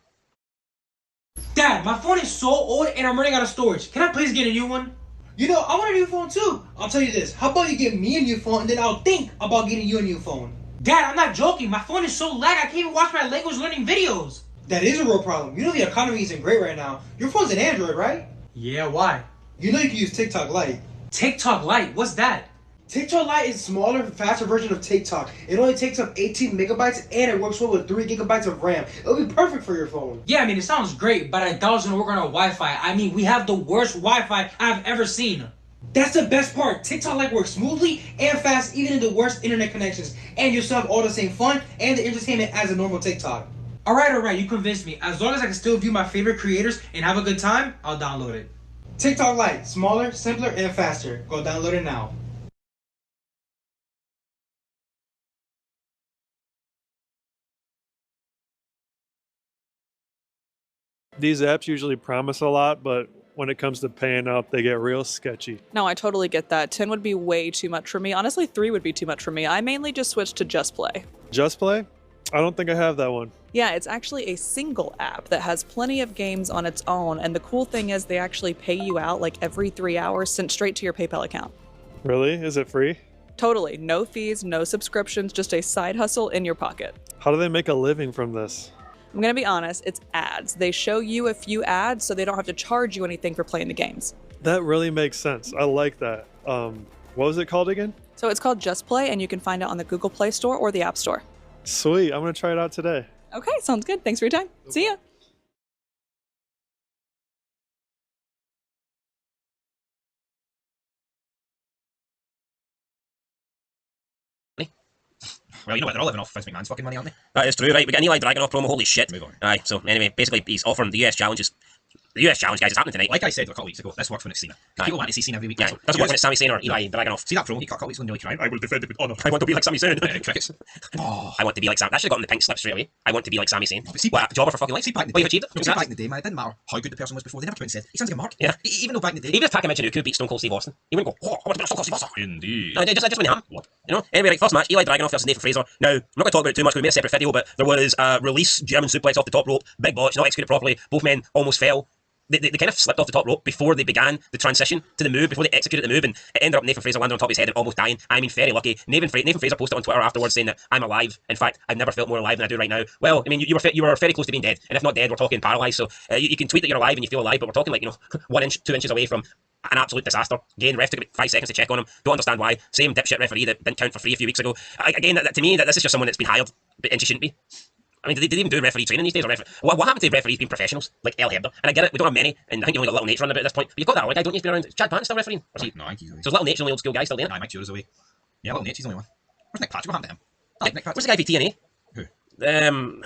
Dad, my phone is so old and I'm running out of storage. Can I please get a new one? You know, I want a new phone too. I'll tell you this. How about you get me a new phone and then I'll think about getting you a new phone? Dad, I'm not joking. My phone is so lag I can't even watch my language learning videos. That is a real problem. You know the economy isn't great right now. Your phone's an Android, right? Yeah, why? You know you can use TikTok Lite. TikTok Lite? What's that? TikTok Lite is a smaller, faster version of TikTok. It only takes up 18 megabytes and it works well with 3 gigabytes of RAM. It'll be perfect for your phone. Yeah, I mean, it sounds great, but I doubt it's gonna work on our Wi-Fi. I mean, we have the worst Wi-Fi I've ever seen. That's the best part. TikTok Lite works smoothly and fast even in the worst internet connections. And you'll still have all the same fun and the entertainment as a normal TikTok. Alright, you convinced me. As long as I can still view my favorite creators and have a good time, I'll download it. TikTok Lite, smaller, simpler, and faster. Go download it now. These apps usually promise a lot, but when it comes to paying up, they get real sketchy. No, I totally get that. 10 would be way too much for me. Honestly, 3 would be too much for me. I mainly just switched to Just Play. Just Play? I don't think I have that one. Yeah, it's actually a single app that has plenty of games on its own, and the cool thing is they actually pay you out like every 3 hours sent straight to your PayPal account. Really? Is it free? Totally. No fees, no subscriptions, just a side hustle in your pocket. How do they make a living from this? I'm gonna be honest, it's ads. They show you a few ads so they don't have to charge you anything for playing the games. That really makes sense. I like that. What was it called again? So it's called Just Play, and you can find it on the Google Play Store or the App Store. Sweet. I'm going to try it out today. Okay, sounds good. Thanks for your time. See ya. Well, you know what? They're all living off Vince McMahon's fucking money, aren't they? That is true, right? We got an Eli Dragunov promo. Holy shit! Move on. Aye. So anyway, basically, he's offering the US challenges. The US challenge, guys, is happening tonight. Like I said a couple weeks ago, this works when it's Cena. Aye. People want to see Cena every week. Yeah, So, doesn't work when it's Sami Zayn or Eli Dragunov. see that promo he cut a couple weeks ago, nearly crying. I will defend it with honour. I want to be like Sami Zayn. Crickets. Oh, I want to be like Sami. That should have gotten the pink slip straight away. I want to be like Sami Zayn. but see, What, jobber for fucking life? see back in the Well, day. you've achieved it. No, see back Congrats. in the day, man, it didn't matter how good the person was before. They never came out and said, he sounds like a mark. Yeah. Even though back in the day. Even if Taka Michinoku beat Stone Cold Steve Austin, he wouldn't go, oh, I want to be like Stone Cold Steve Austin. Indeed. No, it just wouldn't happen. What? You know? Anyway, right, first match, Eli Dragunov versus Nathan Fraser. Now, I'm not going to talk about it too much because we made a separate video, but there was a release German suplex off the top rope, big botch, not executed properly. Both men almost fell. They kind of slipped off the top rope before they began the transition to the move, before they executed the move, and it ended up Nathan Fraser landing on top of his head and almost dying. I mean, very lucky. Nathan Fraser posted on Twitter afterwards saying that I'm alive. In fact, I've never felt more alive than I do right now. Well, I mean, you were very close to being dead, and if not dead, we're talking paralyzed. So you can tweet that you're alive and you feel alive, but we're talking like 1 inch, 2 inches away from an absolute disaster. Again, ref took about 5 seconds to check on him. Don't understand why. Same dipshit referee that didn't count for 3 a few weeks ago. Again, to me, this is just someone that's been hired, and she shouldn't be. I mean, did they even do referee training these days? Or what happened to referees being professionals? Like El Herder. And I get it, we don't have many, and I think you only got Little Nate's running about at this point. But you've got that other guy, don't you, to be around? Is Chad Patton still refereeing? Or is he? No, I think he's away. So is Little Nate's the only old school guy still there? Aye, Mike Ture's away. Yeah, Little Nate's, he's the only one. Where's Nick Patrick? What happened to him? I like Nick What's Patrick. the guy for TNA? Who?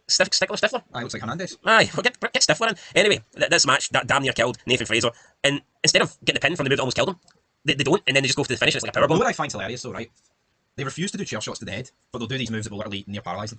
Stifler? Aye, looks like Hernandez. Aye, well, get Stifler in. Anyway, this match that damn near killed Nathan Fraser. And instead of getting the pin from the move that almost killed him, they don't, and then they just go for the finish. It's like a What powerbomb. I find hilarious though, right? They refuse to do chair shots to the head, but they'll do these moves that will literally near paralyse them.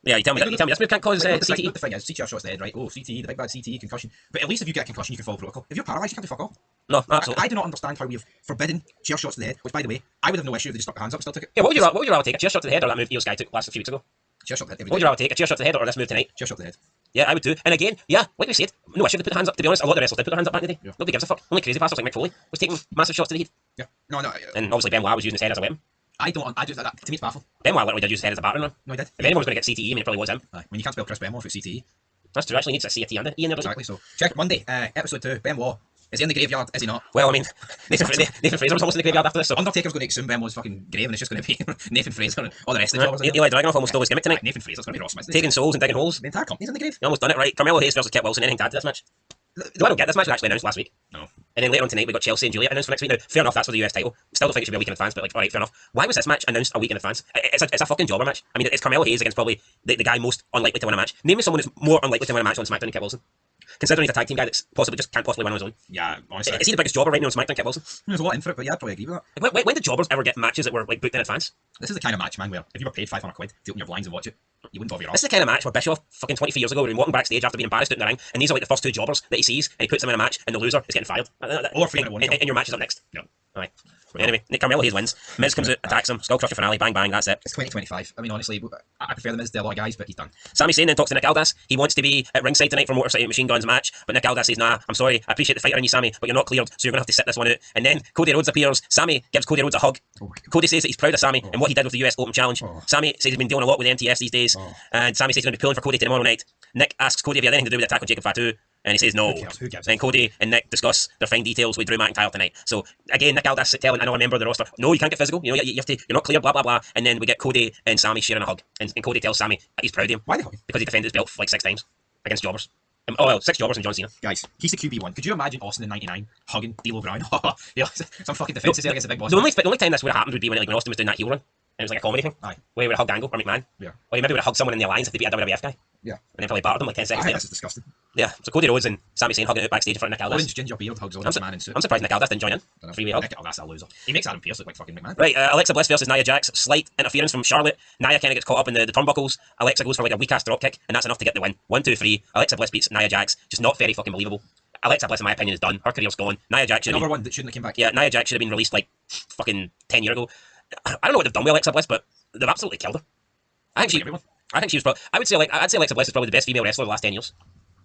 Yeah, you tell me this move can't cause Like, CTE. the thing is, see chair shots to the head, right? Oh, CTE, the big bad CTE, concussion. But at least if you get a concussion, you can follow protocol. If you're paralysed, you can't do fuck all. No, absolutely. I do not understand how we have forbidden chair shots to the head, which, by the way, I would have no issue if they just stuck their hands up and still took it. Yeah, what would you rather take? A chair shot to the head or that move Io Sky took last few weeks ago? Chair shot to the head every What would day. you rather take? A chair shot to the head or this move tonight? Chair shot to the head. Yeah, I would too. And again, yeah, like we said, no issue to put the hands up. To be honest, a lot of wrestlers did put their hands up back in the day. Yeah. Nobody gives a fuck. Only crazy bastards like Mick Foley was taking massive shots to the head. Yeah. No, And obviously Benoit was using his head as a weapon. I just, to me it's baffling. Benoit literally did use his head as a battering ram. No, he did. If anyone was going to get CTE, I mean, it probably was him. Aye. When you can't spell Chris Benoit for CTE. That's true. Actually, needs a CT under Ian there. Exactly. So check Monday, episode 2. Benoit Is he in the graveyard? Is he not? Well, I mean, Nathan Fraser was almost in the graveyard after this, so... Undertaker's going to exhume Benoit's fucking grave, and it's just going to be Nathan Fraser and all the rest of the jobbers. Eli Dragunov almost stole his gimmick tonight. Nathan Fraser's going to be Ross Smith. Taking souls and digging holes. The entire company's in the grave. You almost done it right. Carmelo Hayes versus Kit Wilson. Anything to add to this match? I don't get this match was actually announced last week. No. And then later on tonight we got Chelsea and Juliet announced for next week. Now, fair enough, that's for the US title. Still don't think it should be a week in advance, but like, alright, fair enough. Why was this match announced a week in advance? It's a fucking jobber match. I mean, it's Carmelo Hayes against probably the guy most unlikely to win a match. Name me someone who's more unlikely to win a match on SmackDown than Kit Wilson. Considering he's a tag team guy that's possibly just can't possibly win on his own. Yeah, honestly. Is he the biggest jobber right now on SmackDown, Kit Wilson? There's a lot in for it, but yeah, I'd probably agree with that. Like, when did jobbers ever get matches that were like booked in advance? This is the kind of match, man, where if you were paid £500 to open your blinds and watch it, you wouldn't bother your This is the kind of match where Bischoff, fucking 23 years ago, would have been walking backstage after being embarrassed out in the ring, and these are like the first two jobbers that he sees, and he puts them in a match, and the loser is getting fired. Or free one. And your match is up next. No. Alright. Anyway, Nick Carmelo Hayes wins. Miz comes out, attacks him, skull crusher finale, bang bang, that's it. It's 2025. I mean, honestly, I prefer the Miz to a lot of guys, but he's done. Sami Zayn then talks to Nick Aldis. He wants to be at ringside tonight for Motor City Machine Guns match, but Nick Aldis says, nah, I'm sorry, I appreciate the fighter in you, Sami, but you're not cleared, so you're going to have to sit this one out. And then Cody Rhodes appears. Sami gives Cody Rhodes a hug. Cody says that he's proud of Sami and what he did with the US Open Challenge. Sami says he's been dealing a lot with the MTS these days, and Sami says he's going to be pulling for Cody tomorrow night. Nick asks Cody if he had anything to do with the attack on Jacob Fatu, and he says no. Who cares? Then Cody and Nick discuss their fine details with Drew McIntyre tonight. So again, Nick Aldis telling another member of the roster, no, you can't get physical. You know, you have to. You're not clear. Blah blah blah. And then we get Cody and Sami sharing a hug, and Cody tells Sami that he's proud of him. Why the hug? Because he defended his belt like 6 times against jobbers. Oh well, 6 jobbers and John Cena. Guys, he's the QB1. Could you imagine Austin in '99 hugging D'Lo Brown? Yeah, some fucking defenses there against the big boss. The only time this would have happened would be when Austin was doing that heel run. And it was like a comedy thing. Aye. Where he would have hugged Angle or McMahon. Yeah. Or he maybe would have hugged someone in the Alliance if they beat a WWF guy. Yeah. And then probably battered them like 10 seconds later. This is disgusting. Yeah. So Cody Rhodes and Sami Zayn hugging out backstage in front of Nick Aldis. Orange ginger beard hugs Orange man in suit. I'm surprised Nick Aldis didn't join in. Freeway hug. Nick Aldis, a loser. He makes Adam Pearce look like fucking McMahon. Right, Alexa Bliss versus Nia Jax. Slight interference from Charlotte. Nia kind of gets caught up in the turnbuckles. Alexa goes for like a weak-ass dropkick, and that's enough to get the win. 1, 2, 3. Alexa Bliss beats Nia Jax. Just not very fucking believable. Alexa Bliss, in my opinion, is done. Her career's gone. Nia Jax should have Another been... one that shouldn't have came back. Yeah, Nia Jax should have been released like fucking 10 years ago. I don't know what they've done with Alexa Bliss, but they've absolutely killed her. I think she was probably... I'd say Alexa Bliss is probably the best female wrestler of the last 10 years.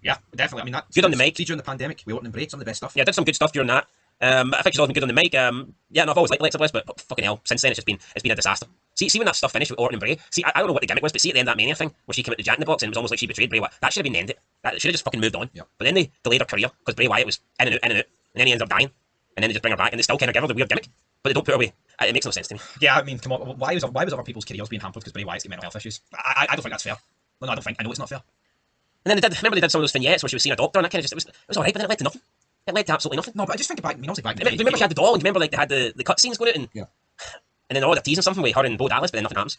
Yeah, definitely. I mean, that's good on the mic. See, during the pandemic, we opened break, some of the best stuff. Yeah, did some good stuff during that. I think she's always been good on the mic. Yeah, no, I've always liked Alexa Bliss, but fucking hell, since then it's been a disaster. See when that stuff finished with Orton and Bray. See, I don't know what the gimmick was, but see at the end of that Mania thing, where she came out to Jack in the Box and it was almost like she betrayed Bray Wyatt. That should have been the end of it. That should have just fucking moved on. Yeah. But then they delayed her career because Bray Wyatt was in and out, and then he ends up dying, and then they just bring her back, and they still kind of give her the weird gimmick, but they don't put her away. It makes no sense to me. Yeah, I mean, come on, why was other people's careers being hampered because Bray Wyatt's got mental health issues? I don't think that's fair. No, I don't think. I know it's not fair. And then they did some of those vignettes where she was seeing a doctor, and that kind of just it was alright, but then it led to nothing. It led to absolutely nothing. No, but I just think back. I mean, obviously back. Do you remember she had the doll, and do you remember like they had the cut scenes going out, and yeah, and then they're all teasing something with her and Bo Dallas, but then nothing happens.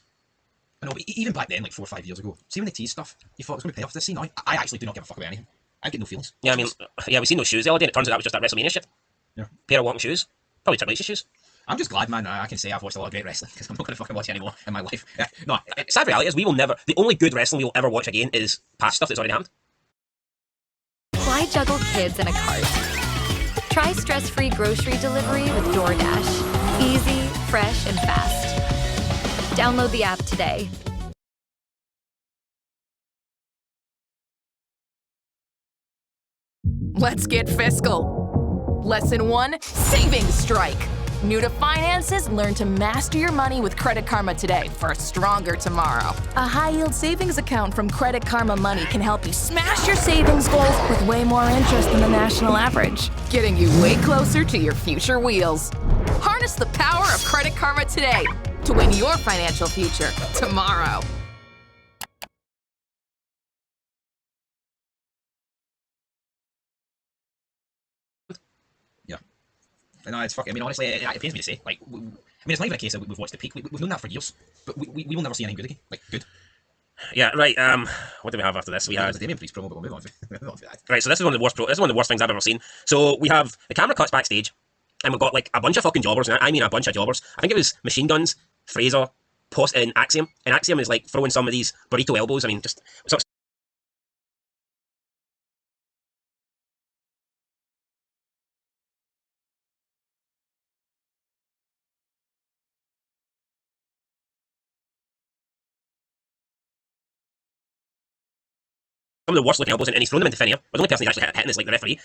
I know, but even back then, like 4 or 5 years ago, see when they teased stuff, you thought it was going to be payoff this scene. I actually do not give a fuck about anything. I get no feelings. Yeah, I mean, yeah, we seen those shoes the other day, and it turns out that was just that WrestleMania shit. Yeah, pair of walking shoes, probably Triple H's shoes. I'm just glad, man. I can say I've watched a lot of great wrestling because I'm not going to fucking watch anymore in my life. No, sad reality is we will never. The only good wrestling we will ever watch again is past stuff that's already happened. Why juggle kids in a cart? Try stress-free grocery delivery with DoorDash. Easy, fresh, and fast. Download the app today. Let's get fiscal. Lesson 1, Savings Strike. New to finances, learn to master your money with Credit Karma today for a stronger tomorrow. A high-yield savings account from Credit Karma Money can help you smash your savings goals with way more interest than the national average, getting you way closer to your future wheels. Harness the power of Credit Karma today to win your financial future tomorrow. No, it's fucking. I mean, honestly, it pains me to say. Like, I mean, it's not even a case that we've watched the peak. We've known that for years, but we will never see anything good again. Like, good. Yeah, right. What do we have after this? We had the Damien Priest promo, but we'll move on to that. Right, so this is one of the worst. This is one of the worst things I've ever seen. So we have the camera cuts backstage, and we've got like a bunch of fucking jobbers, and I mean a bunch of jobbers. I think it was Machine Guns, Fraser, Post, and Axiom. And Axiom is like throwing some of these burrito elbows. I mean, just sort of some of the worst looking elbows, and he's thrown them into thin air. But the only person he's actually hitting is like the referee.